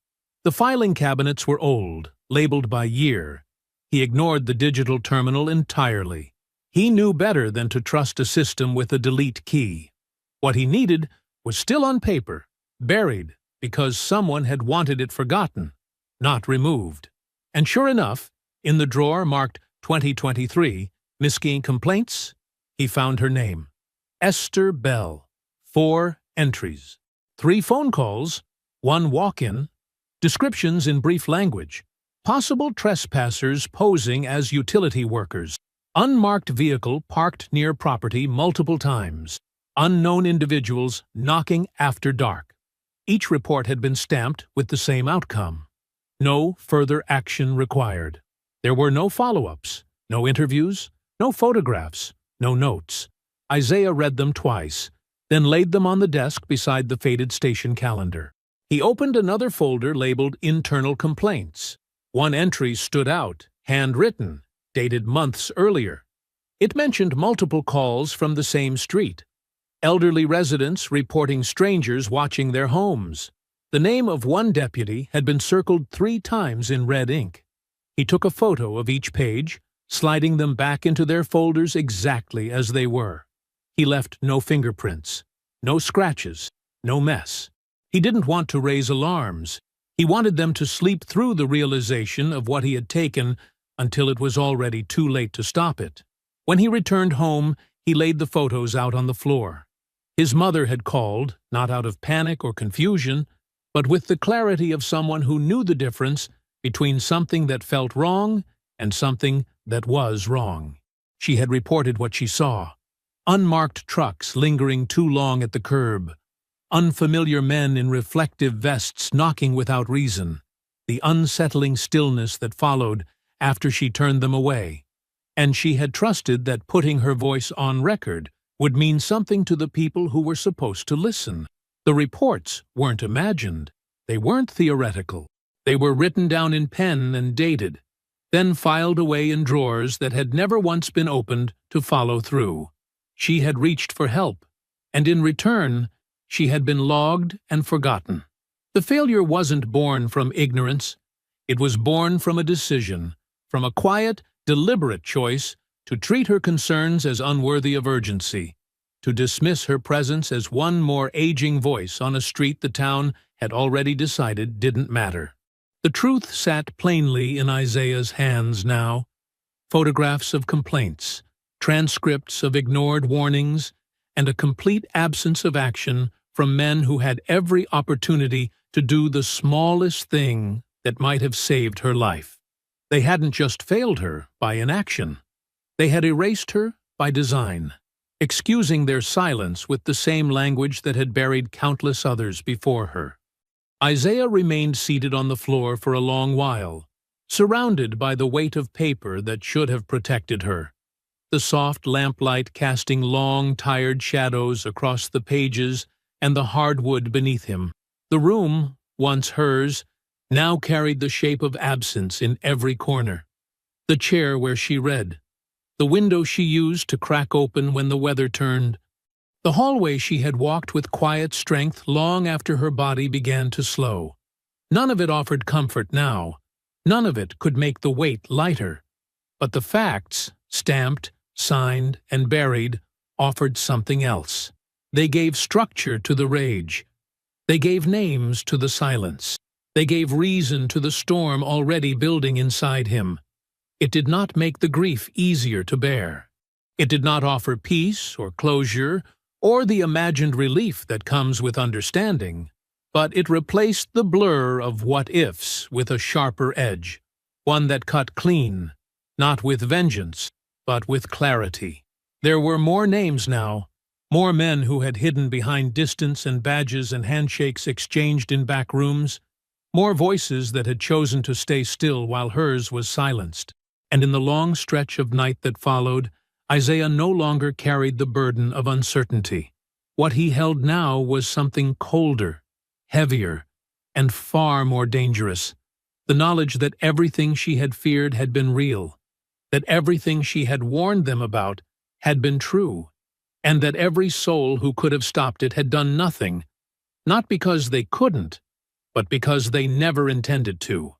The filing cabinets were old, labeled by year. He ignored the digital terminal entirely. He knew better than to trust a system with a delete key. What he needed was still on paper, buried because someone had wanted it forgotten, not removed. And sure enough, in the drawer marked 2023, Missing Complaints, he found her name. Esther Bell. 4 entries. 3 phone calls, 1 walk-in, descriptions in brief language, possible trespassers posing as utility workers, unmarked vehicle parked near property multiple times, unknown individuals knocking after dark. Each report had been stamped with the same outcome. No further action required. There were no follow-ups, no interviews, no photographs, no notes. Isaiah read them twice, then laid them on the desk beside the faded station calendar. He opened another folder labeled Internal Complaints. 1 entry stood out, handwritten, dated months earlier. It mentioned multiple calls from the same street. Elderly residents reporting strangers watching their homes. The name of one deputy had been circled 3 times in red ink. He took a photo of each page, sliding them back into their folders exactly as they were. He left no fingerprints, no scratches, no mess. He didn't want to raise alarms. He wanted them to sleep through the realization of what he had taken until it was already too late to stop it. When he returned home, he laid the photos out on the floor. His mother had called, not out of panic or confusion, but with the clarity of someone who knew the difference between something that felt wrong and something that was wrong. She had reported what she saw. Unmarked trucks lingering too long at the curb. Unfamiliar men in reflective vests knocking without reason. The unsettling stillness that followed after she turned them away. And she had trusted that putting her voice on record would mean something to the people who were supposed to listen. The reports weren't imagined. They weren't theoretical. They were written down in pen and dated, then filed away in drawers that had never once been opened to follow through. She had reached for help, and in return, she had been logged and forgotten. The failure wasn't born from ignorance. It was born from a decision, from a quiet, deliberate choice to treat her concerns as unworthy of urgency, to dismiss her presence as one more aging voice on a street the town had already decided didn't matter. The truth sat plainly in Isaiah's hands now. Photographs of complaints, transcripts of ignored warnings, and a complete absence of action from men who had every opportunity to do the smallest thing that might have saved her life. They hadn't just failed her by inaction. They had erased her by design, excusing their silence with the same language that had buried countless others before her. Isaiah remained seated on the floor for a long while, surrounded by the weight of paper that should have protected her. The soft lamplight casting long, tired shadows across the pages and the hardwood beneath him. The room, once hers, now carried the shape of absence in every corner. The chair where she read, the window she used to crack open when the weather turned, the hallway she had walked with quiet strength long after her body began to slow. None of it offered comfort now. None of it could make the weight lighter. But the facts, stamped, signed, and buried, offered something else. They gave structure to the rage. They gave names to the silence. They gave reason to the storm already building inside him. It did not make the grief easier to bear. It did not offer peace or closure or the imagined relief that comes with understanding, but it replaced the blur of what-ifs with a sharper edge, one that cut clean, not with vengeance, but with clarity. There were more names now, more men who had hidden behind distance and badges and handshakes exchanged in back rooms, more voices that had chosen to stay still while hers was silenced. And in the long stretch of night that followed, Isaiah no longer carried the burden of uncertainty. What he held now was something colder, heavier, and far more dangerous. The knowledge that everything she had feared had been real, that everything she had warned them about had been true, and that every soul who could have stopped it had done nothing, not because they couldn't, but because they never intended to.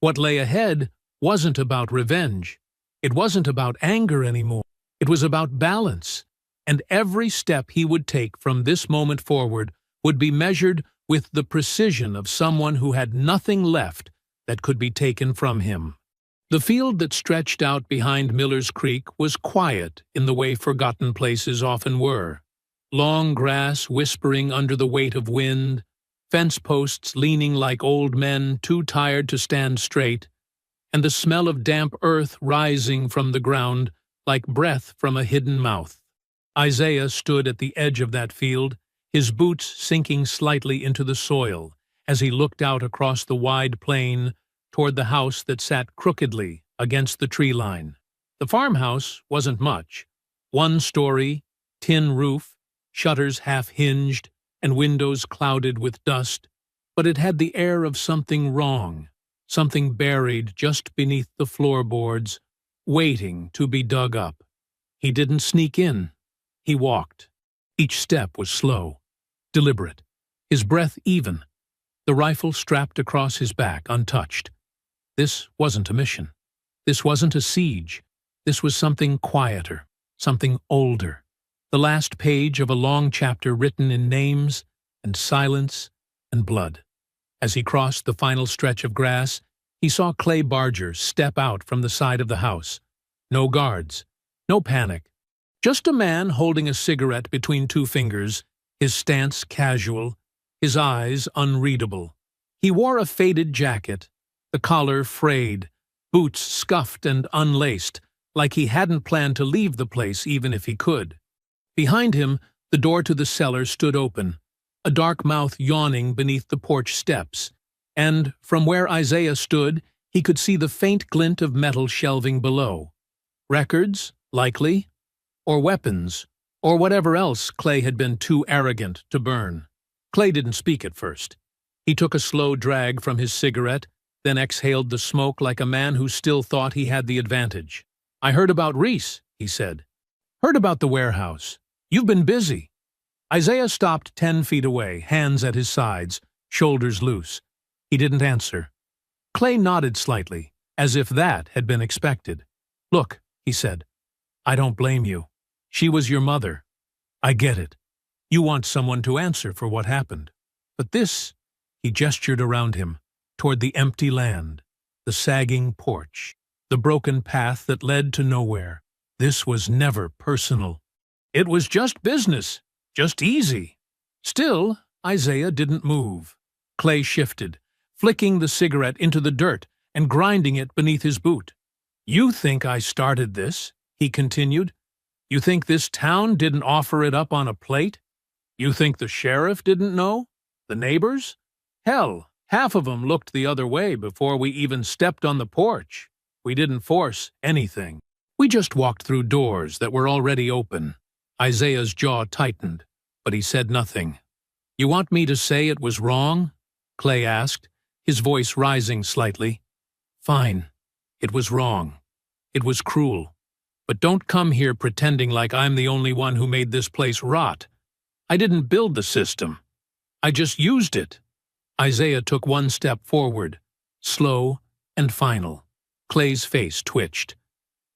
What lay ahead wasn't about revenge. It wasn't about anger anymore. It was about balance, and every step he would take from this moment forward would be measured with the precision of someone who had nothing left that could be taken from him. The field that stretched out behind Miller's Creek was quiet in the way forgotten places often were. Long grass whispering under the weight of wind, fence posts leaning like old men too tired to stand straight, and the smell of damp earth rising from the ground like breath from a hidden mouth. Isaiah stood at the edge of that field, his boots sinking slightly into the soil as he looked out across the wide plain toward the house that sat crookedly against the tree line. The farmhouse wasn't much. 1 story, tin roof, shutters half-hinged, and windows clouded with dust, but it had the air of something wrong, something buried just beneath the floorboards, waiting to be dug up. He didn't sneak in. He walked. Each step was slow, deliberate, his breath even, the rifle strapped across his back untouched. This wasn't a mission. This wasn't a siege. This was something quieter, something older. The last page of a long chapter written in names and silence and blood. As he crossed the final stretch of grass, he saw Clay Barger step out from the side of the house. No guards, no panic. Just a man holding a cigarette between 2 fingers, his stance casual, his eyes unreadable. He wore a faded jacket, the collar frayed, boots scuffed and unlaced, like he hadn't planned to leave the place even if he could. Behind him, the door to the cellar stood open, a dark mouth yawning beneath the porch steps, and from where Isaiah stood, he could see the faint glint of metal shelving below. Records, likely, or weapons, or whatever else Clay had been too arrogant to burn. Clay didn't speak at first. He took a slow drag from his cigarette, then exhaled the smoke like a man who still thought he had the advantage. "I heard about Reese," he said. "Heard about the warehouse. You've been busy." Isaiah stopped 10 feet away, hands at his sides, shoulders loose. He didn't answer. Clay nodded slightly, as if that had been expected. "Look," he said, "I don't blame you. She was your mother. I get it. You want someone to answer for what happened. But this," he gestured around him, toward the empty land, the sagging porch, the broken path that led to nowhere. "This was never personal. It was just business, just easy." Still, Isaiah didn't move. Clay shifted, flicking the cigarette into the dirt and grinding it beneath his boot. "You think I started this?" he continued. "You think this town didn't offer it up on a plate? You think the sheriff didn't know? The neighbors? Hell, half of them looked the other way before we even stepped on the porch. We didn't force anything. We just walked through doors that were already open." Isaiah's jaw tightened, but he said nothing. "You want me to say it was wrong?" Clay asked, his voice rising slightly. "Fine. It was wrong. It was cruel. But don't come here pretending like I'm the only one who made this place rot. I didn't build the system. I just used it." Isaiah took one step forward, slow and final. Clay's face twitched.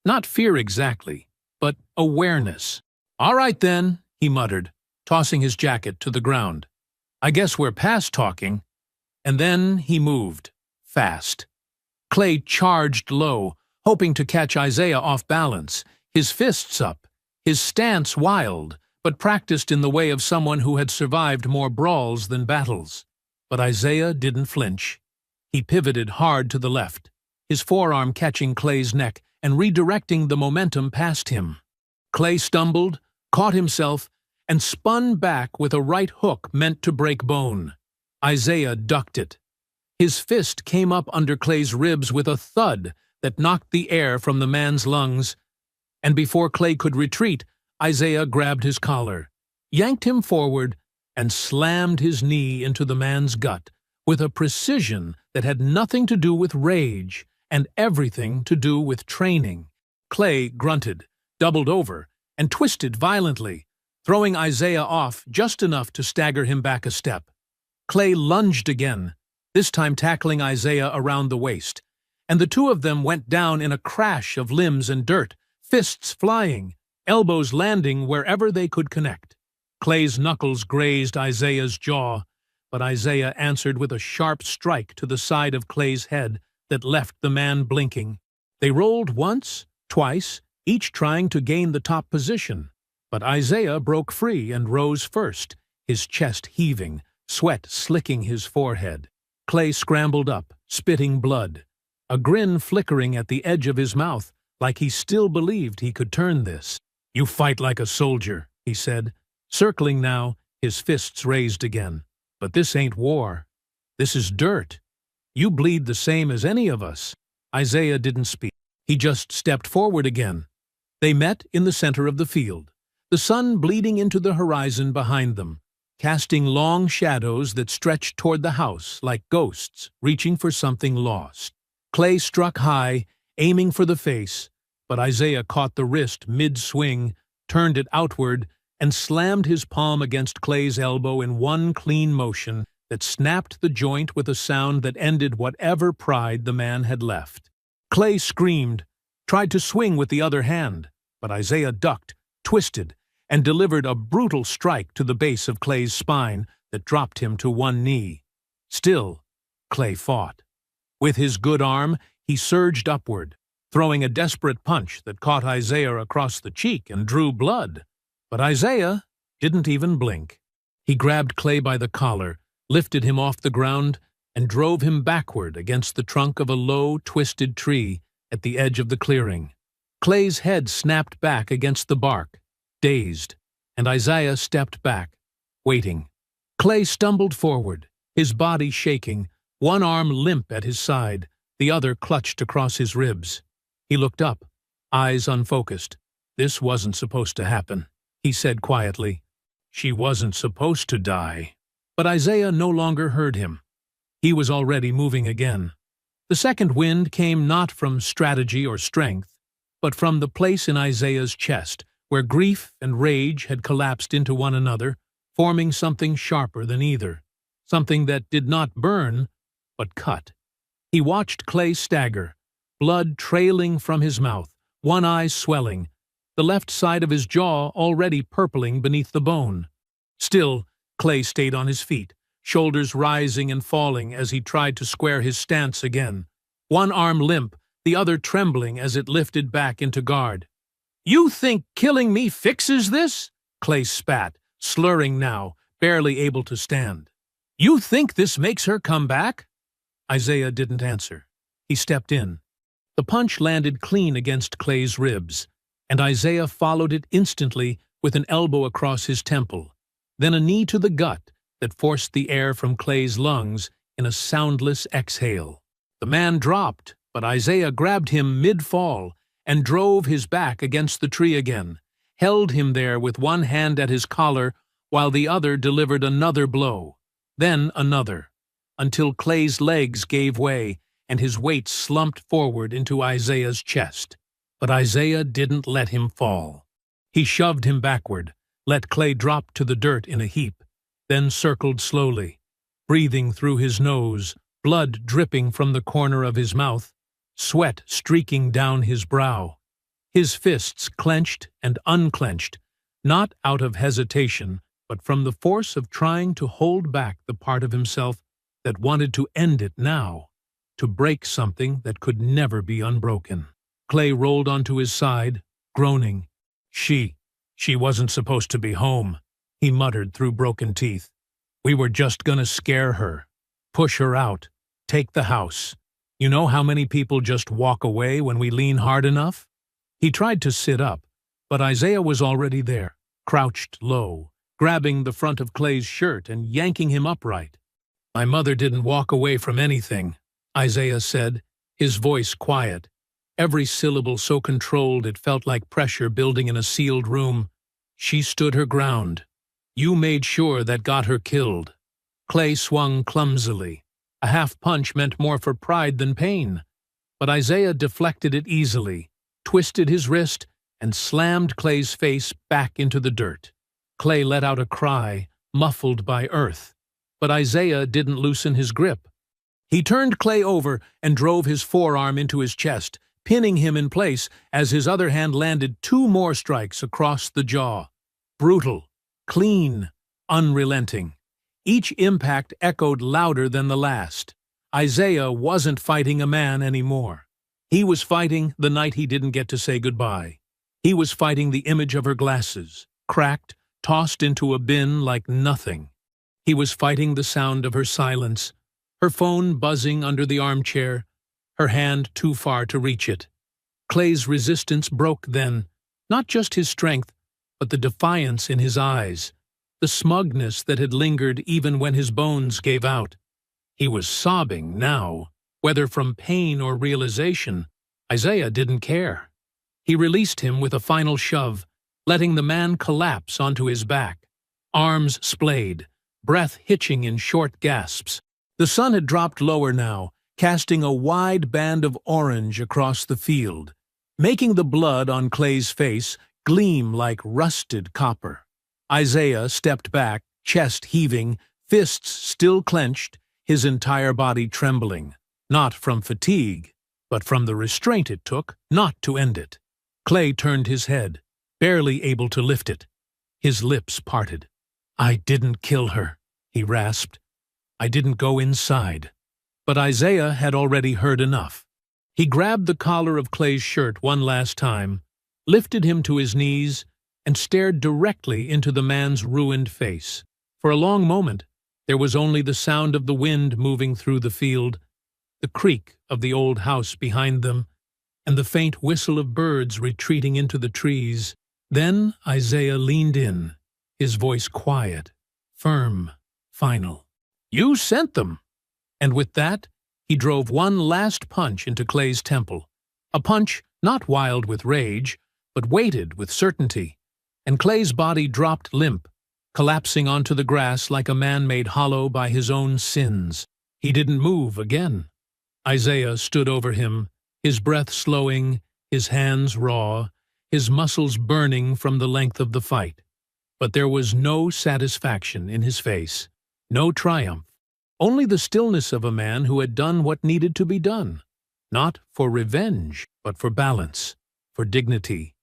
Not fear exactly, but awareness. "All right then," he muttered, tossing his jacket to the ground. "I guess we're past talking." And then he moved, fast. Clay charged low, hoping to catch Isaiah off balance, his fists up, his stance wild, but practiced in the way of someone who had survived more brawls than battles. But Isaiah didn't flinch. He pivoted hard to the left, his forearm catching Clay's neck and redirecting the momentum past him. Clay stumbled, caught himself, and spun back with a right hook meant to break bone. Isaiah ducked it. His fist came up under Clay's ribs with a thud that knocked the air from the man's lungs, and before Clay could retreat, Isaiah grabbed his collar, yanked him forward, and slammed his knee into the man's gut with a precision that had nothing to do with rage and everything to do with training. Clay grunted, doubled over, and twisted violently, throwing Isaiah off just enough to stagger him back a step. Clay lunged again, this time tackling Isaiah around the waist, and the two of them went down in a crash of limbs and dirt, fists flying, elbows landing wherever they could connect. Clay's knuckles grazed Isaiah's jaw, but Isaiah answered with a sharp strike to the side of Clay's head that left the man blinking. They rolled once, twice, each trying to gain the top position, but Isaiah broke free and rose first, his chest heaving, sweat slicking his forehead. Clay scrambled up, spitting blood, a grin flickering at the edge of his mouth, like he still believed he could turn this. "You fight like a soldier," he said, circling now, his fists raised again. "But this ain't war. This is dirt. You bleed the same as any of us." Isaiah didn't speak. He just stepped forward again. They met in the center of the field, the sun bleeding into the horizon behind them, casting long shadows that stretched toward the house like ghosts reaching for something lost. Clay struck high, aiming for the face, but Isaiah caught the wrist mid-swing, turned it outward, and slammed his palm against Clay's elbow in one clean motion that snapped the joint with a sound that ended whatever pride the man had left. Clay screamed, tried to swing with the other hand, but Isaiah ducked, twisted, and delivered a brutal strike to the base of Clay's spine that dropped him to one knee. Still, Clay fought. With his good arm, he surged upward, throwing a desperate punch that caught Isaiah across the cheek and drew blood. But Isaiah didn't even blink. He grabbed Clay by the collar, lifted him off the ground, and drove him backward against the trunk of a low, twisted tree at the edge of the clearing. Clay's head snapped back against the bark, dazed, and Isaiah stepped back, waiting. Clay stumbled forward, his body shaking, one arm limp at his side, the other clutched across his ribs. He looked up, eyes unfocused. "This wasn't supposed to happen," he said quietly. "She wasn't supposed to die." But Isaiah no longer heard him. He was already moving again. The second wind came not from strategy or strength, but from the place in Isaiah's chest where grief and rage had collapsed into one another, forming something sharper than either, something that did not burn, but cut. He watched Clay stagger, blood trailing from his mouth, one eye swelling, the left side of his jaw already purpling beneath the bone. Still, Clay stayed on his feet, shoulders rising and falling as he tried to square his stance again, one arm limp, the other trembling as it lifted back into guard. "You think killing me fixes this?" Clay spat, slurring now, barely able to stand. "You think this makes her come back?" Isaiah didn't answer. He stepped in. The punch landed clean against Clay's ribs, and Isaiah followed it instantly with an elbow across his temple, then a knee to the gut that forced the air from Clay's lungs in a soundless exhale. The man dropped, but Isaiah grabbed him mid-fall and drove his back against the tree again, held him there with one hand at his collar while the other delivered another blow, then another, until Clay's legs gave way and his weight slumped forward into Isaiah's chest. But Isaiah didn't let him fall. He shoved him backward, let Clay drop to the dirt in a heap, then circled slowly, breathing through his nose, blood dripping from the corner of his mouth, sweat streaking down his brow. His fists clenched and unclenched, not out of hesitation, but from the force of trying to hold back the part of himself that wanted to end it now, to break something that could never be unbroken. Clay rolled onto his side, groaning. She wasn't supposed to be home, he muttered through broken teeth. We were just gonna scare her, push her out, take the house. You know how many people just walk away when we lean hard enough? He tried to sit up, but Isaiah was already there, crouched low, grabbing the front of Clay's shirt and yanking him upright. My mother didn't walk away from anything, Isaiah said, his voice quiet, every syllable so controlled it felt like pressure building in a sealed room. She stood her ground. You made sure that got her killed. Clay swung clumsily. A half punch meant more for pride than pain, but Isaiah deflected it easily, twisted his wrist, and slammed Clay's face back into the dirt. Clay let out a cry, muffled by earth, but Isaiah didn't loosen his grip. He turned Clay over and drove his forearm into his chest, pinning him in place as his other hand landed 2 more strikes across the jaw. Brutal, clean, unrelenting. Each impact echoed louder than the last. Isaiah wasn't fighting a man anymore. He was fighting the night he didn't get to say goodbye. He was fighting the image of her glasses, cracked, tossed into a bin like nothing. He was fighting the sound of her silence, her phone buzzing under the armchair, her hand too far to reach it. Clay's resistance broke then, not just his strength, but the defiance in his eyes, the smugness that had lingered even when his bones gave out. He was sobbing now, whether from pain or realization. Isaiah didn't care. He released him with a final shove, letting the man collapse onto his back. Arms splayed, breath hitching in short gasps. The sun had dropped lower now, casting a wide band of orange across the field, making the blood on Clay's face gleam like rusted copper. Isaiah stepped back, chest heaving, fists still clenched, his entire body trembling, not from fatigue, but from the restraint it took not to end it. Clay turned his head, barely able to lift it. His lips parted. I didn't kill her, he rasped. I didn't go inside. But Isaiah had already heard enough. He grabbed the collar of Clay's shirt one last time, lifted him to his knees, and stared directly into the man's ruined face. For a long moment, there was only the sound of the wind moving through the field, the creak of the old house behind them, and the faint whistle of birds retreating into the trees. Then Isaiah leaned in, his voice quiet, firm, final. You sent them! And with that, he drove one last punch into Clay's temple, a punch not wild with rage, but weighted with certainty, and Clay's body dropped limp, collapsing onto the grass like a man made hollow by his own sins. He didn't move again. Isaiah stood over him, his breath slowing, his hands raw, his muscles burning from the length of the fight. But there was no satisfaction in his face, no triumph, only the stillness of a man who had done what needed to be done, not for revenge, but for balance, for dignity,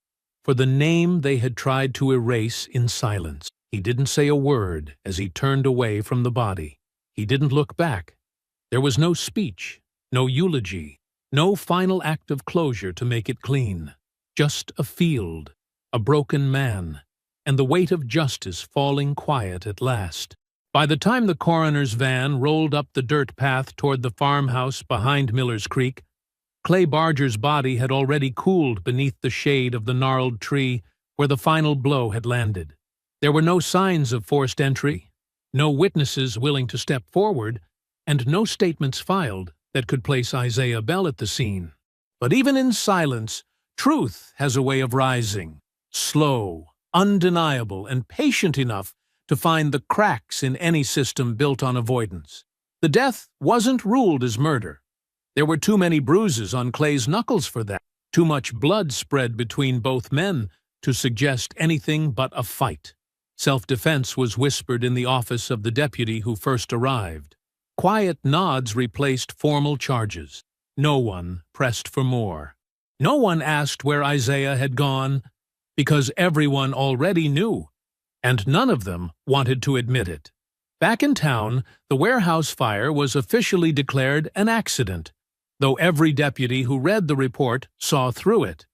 for the name they had tried to erase in silence. He didn't say a word as he turned away from the body. He didn't look back. There was no speech, no eulogy, no final act of closure to make it clean. Just a field, a broken man, and the weight of justice falling quiet at last. By the time the coroner's van rolled up the dirt path toward the farmhouse behind Miller's Creek, Clay Barger's body had already cooled beneath the shade of the gnarled tree where the final blow had landed. There were no signs of forced entry, no witnesses willing to step forward, and no statements filed that could place Isaiah Bell at the scene. But even in silence, truth has a way of rising, slow, undeniable, and patient enough to find the cracks in any system built on avoidance. The death wasn't ruled as murder. There were too many bruises on Clay's knuckles for that. Too much blood spread between both men to suggest anything but a fight. Self-defense was whispered in the office of the deputy who first arrived. Quiet nods replaced formal charges. No one pressed for more. No one asked where Isaiah had gone, because everyone already knew, and none of them wanted to admit it. Back in town, the warehouse fire was officially declared an accident, though every deputy who read the report saw through it.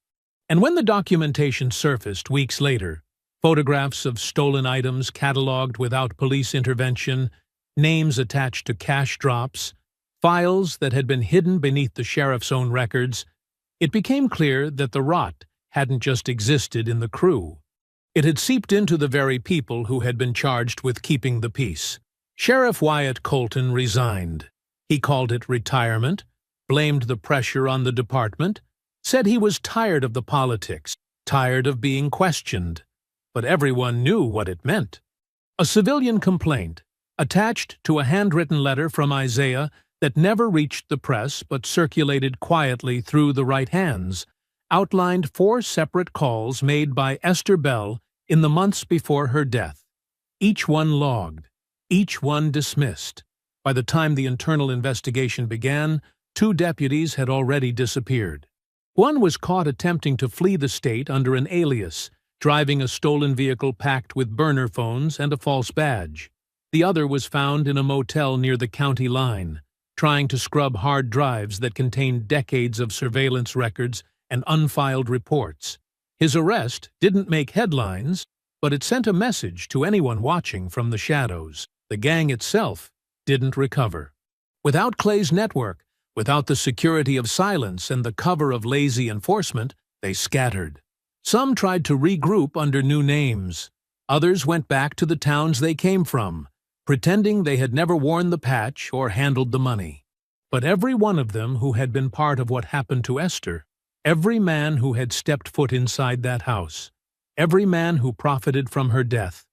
And when the documentation surfaced weeks later, photographs of stolen items catalogued without police intervention, names attached to cash drops, files that had been hidden beneath the sheriff's own records, it became clear that the rot hadn't just existed in the crew. It had seeped into the very people who had been charged with keeping the peace. Sheriff Wyatt Colton resigned. He called it retirement, blamed the pressure on the department, said he was tired of the politics, tired of being questioned. But everyone knew what it meant. A civilian complaint, attached to a handwritten letter from Isaiah that never reached the press but circulated quietly through the right hands, outlined 4 separate calls made by Esther Bell in the months before her death. Each one logged, each one dismissed. By the time the internal investigation began, 2 deputies had already disappeared. One was caught attempting to flee the state under an alias, driving a stolen vehicle packed with burner phones and a false badge. The other was found in a motel near the county line, trying to scrub hard drives that contained decades of surveillance records and unfiled reports. His arrest didn't make headlines, but it sent a message to anyone watching from the shadows. The gang itself didn't recover. Without Clay's network, without the security of silence and the cover of lazy enforcement, they scattered. Some tried to regroup under new names. Others went back to the towns they came from, pretending they had never worn the patch or handled the money. But every one of them who had been part of what happened to Esther, every man who had stepped foot inside that house, every man who profited from her death,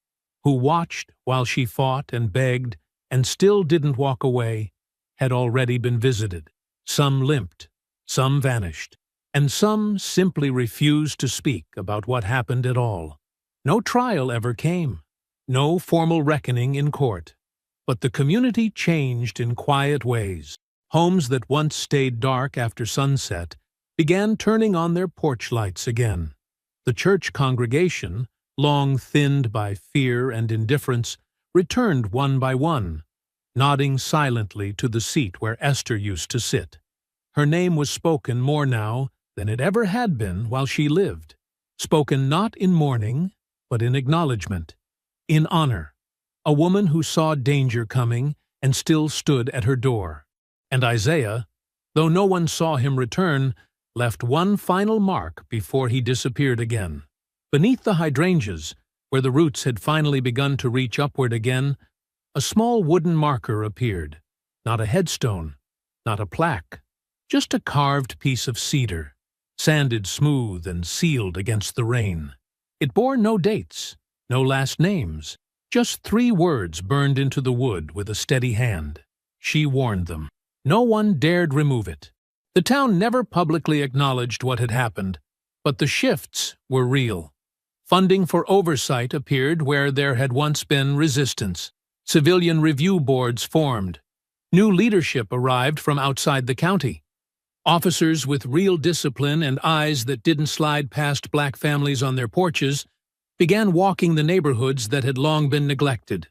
who watched while she fought and begged and still didn't walk away, had already been visited. Some limped, some vanished, and some simply refused to speak about what happened at all. No trial ever came, no formal reckoning in court. But the community changed in quiet ways. Homes that once stayed dark after sunset began turning on their porch lights again. The church congregation, long thinned by fear and indifference, returned one by one, nodding silently to the seat where Esther used to sit. Her name was spoken more now than it ever had been while she lived, spoken not in mourning, but in acknowledgement, in honor, a woman who saw danger coming and still stood at her door. And Isaiah, though no one saw him return, left one final mark before he disappeared again. Beneath the hydrangeas, where the roots had finally begun to reach upward again, a small wooden marker appeared. Not a headstone, not a plaque, just a carved piece of cedar, sanded smooth and sealed against the rain. It bore no dates, no last names, just 3 words burned into the wood with a steady hand. She warned them. No one dared remove it. The town never publicly acknowledged what had happened, but the shifts were real. Funding for oversight appeared where there had once been resistance. Civilian review boards formed. New leadership arrived from outside the county. Officers with real discipline and eyes that didn't slide past black families on their porches began walking the neighborhoods that had long been neglected.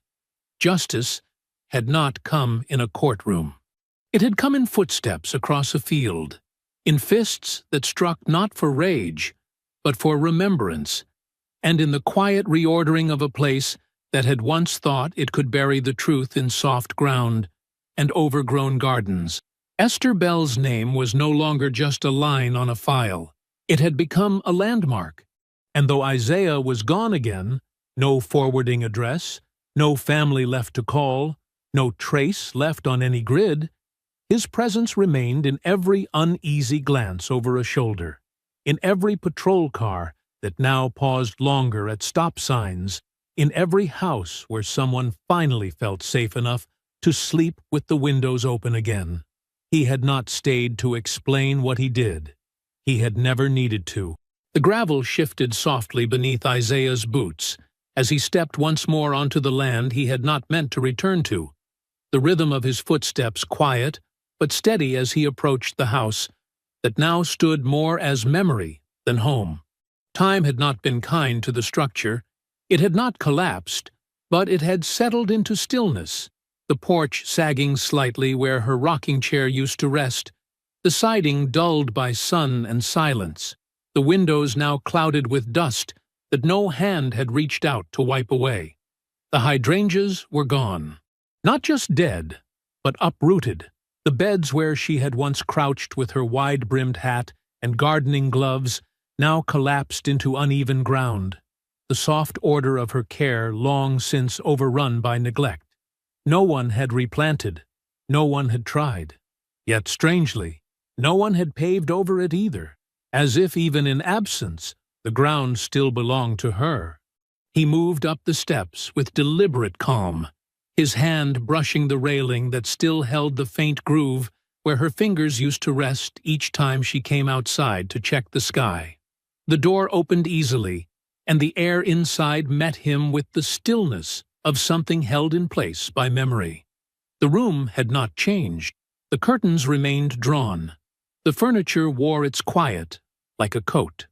Justice had not come in a courtroom. It had come in footsteps across a field, in fists that struck not for rage, but for remembrance, and in the quiet reordering of a place that had once thought it could bury the truth in soft ground and overgrown gardens. Esther Bell's name was no longer just a line on a file. It had become a landmark. And though Isaiah was gone again, no forwarding address, no family left to call, no trace left on any grid, his presence remained in every uneasy glance over a shoulder, in every patrol car that now paused longer at stop signs, in every house where someone finally felt safe enough to sleep with the windows open again. He had not stayed to explain what he did. He had never needed to. The gravel shifted softly beneath Isaiah's boots as he stepped once more onto the land he had not meant to return to, the rhythm of his footsteps quiet but steady as he approached the house that now stood more as memory than home. Time had not been kind to the structure. It had not collapsed, but it had settled into stillness, the porch sagging slightly where her rocking chair used to rest, the siding dulled by sun and silence, the windows now clouded with dust that no hand had reached out to wipe away. The hydrangeas were gone. Not just dead, but uprooted. The beds where she had once crouched with her wide-brimmed hat and gardening gloves now collapsed into uneven ground, the soft order of her care long since overrun by neglect. No one had replanted, no one had tried. Yet, strangely, no one had paved over it either, as if even in absence the ground still belonged to her. He moved up the steps with deliberate calm, his hand brushing the railing that still held the faint groove where her fingers used to rest each time she came outside to check the sky. The door opened easily, and the air inside met him with the stillness of something held in place by memory. The room had not changed. The curtains remained drawn. The furniture wore its quiet, like a coat.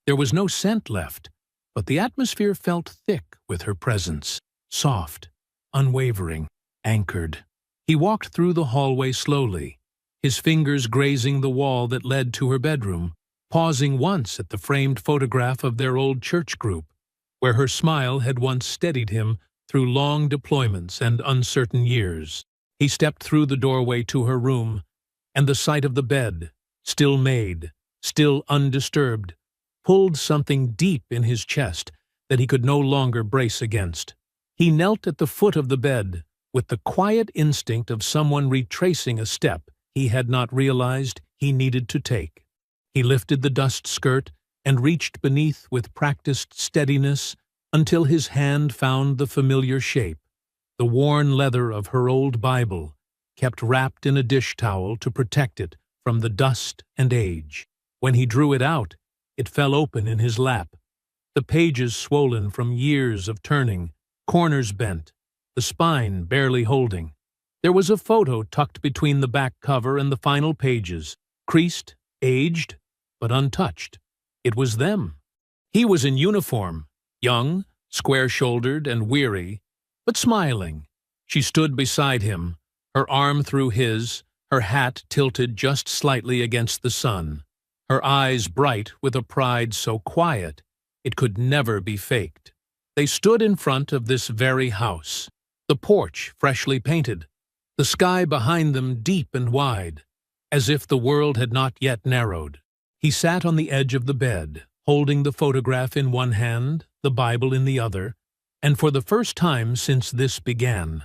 There was no scent left, but the atmosphere felt thick with her presence, soft, unwavering, anchored. He walked through the hallway slowly, his fingers grazing the wall that led to her bedroom, pausing once at the framed photograph of their old church group, where her smile had once steadied him through long deployments and uncertain years. He stepped through the doorway to her room, and the sight of the bed, still made, still undisturbed, pulled something deep in his chest that he could no longer brace against. He knelt at the foot of the bed, with the quiet instinct of someone retracing a step he had not realized he needed to take. He lifted the dust skirt and reached beneath with practiced steadiness until his hand found the familiar shape, the worn leather of her old Bible, kept wrapped in a dish towel to protect it from the dust and age. When he drew it out, it fell open in his lap, the pages swollen from years of turning, corners bent, the spine barely holding. There was a photo tucked between the back cover and the final pages, creased, aged, but untouched. It was them. He was in uniform, young, square-shouldered, and weary, but smiling. She stood beside him, her arm through his, her hat tilted just slightly against the sun, her eyes bright with a pride so quiet it could never be faked. They stood in front of this very house, the porch freshly painted, the sky behind them deep and wide, as if the world had not yet narrowed. He sat on the edge of the bed, holding the photograph in one hand, the Bible in the other, and for the first time since this began,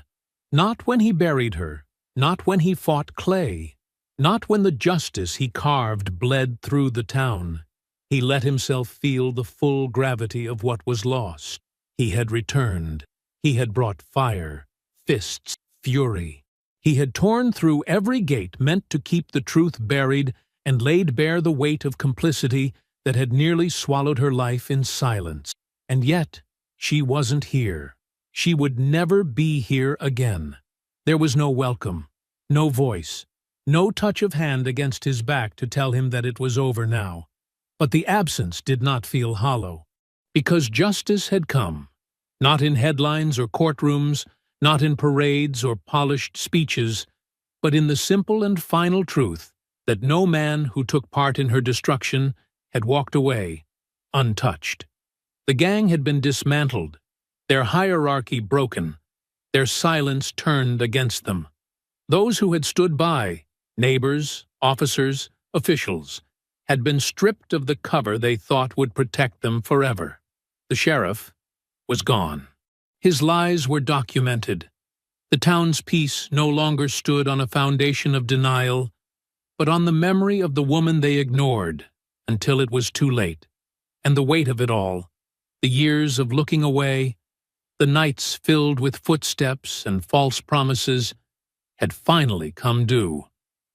not when he buried her, not when he fought clay, not when the justice he carved bled through the town, he let himself feel the full gravity of what was lost. He had returned. He had brought fire, fists, fury. He had torn through every gate meant to keep the truth buried and laid bare the weight of complicity that had nearly swallowed her life in silence. And yet, she wasn't here. She would never be here again. There was no welcome, no voice, no touch of hand against his back to tell him that it was over now. But the absence did not feel hollow, because justice had come, not in headlines or courtrooms, not in parades or polished speeches, but in the simple and final truth that no man who took part in her destruction had walked away untouched. The gang had been dismantled, their hierarchy broken, their silence turned against them. Those who had stood by, neighbors, officers, officials, had been stripped of the cover they thought would protect them forever. The sheriff was gone. His lies were documented. The town's peace no longer stood on a foundation of denial, but on the memory of the woman they ignored until it was too late. And the weight of it all, the years of looking away, the nights filled with footsteps and false promises, had finally come due.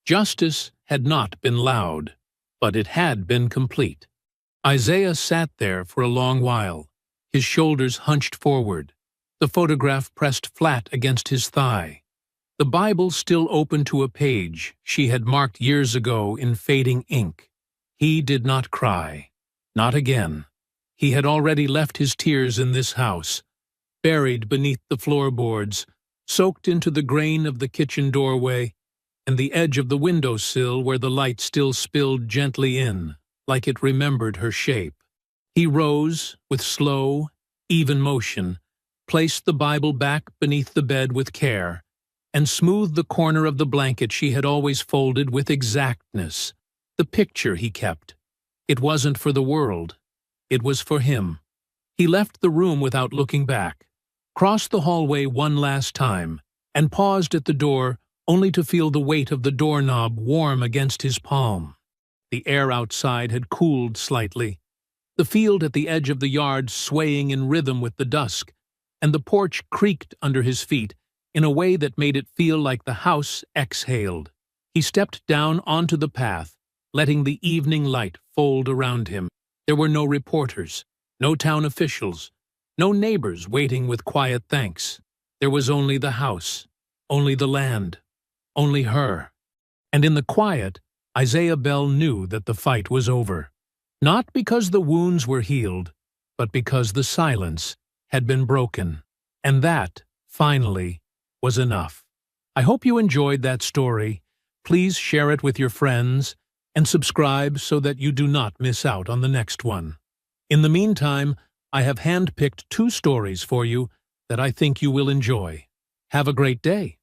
Justice had not been loud. but it had been complete. Isaiah sat there for a long while, his shoulders hunched forward, the photograph pressed flat against his thigh. The Bible still open to a page she had marked years ago in fading ink. He did not cry. Not again. He had already left his tears in this house, buried beneath the floorboards, soaked into the grain of the kitchen doorway and the edge of the windowsill where the light still spilled gently in, like it remembered her shape. He rose, with slow, even motion, placed the Bible back beneath the bed with care, and smoothed the corner of the blanket she had always folded with exactness. The picture he kept. It wasn't for the world. It was for him. He left the room without looking back, crossed the hallway one last time, and paused at the door only to feel the weight of the doorknob warm against his palm. The air outside had cooled slightly, the field at the edge of the yard swaying in rhythm with the dusk, and the porch creaked under his feet in a way that made it feel like the house exhaled. He stepped down onto the path, letting the evening light fold around him. There were no reporters, no town officials, no neighbors waiting with quiet thanks. There was only the house, only the land, only her. And in the quiet, Isaiah Bell knew that the fight was over. Not because the wounds were healed, but because the silence had been broken. And that, finally, was enough. I hope you enjoyed that story. Please share it with your friends and subscribe so that you do not miss out on the next one. In the meantime, I have handpicked 2 stories for you that I think you will enjoy. Have a great day.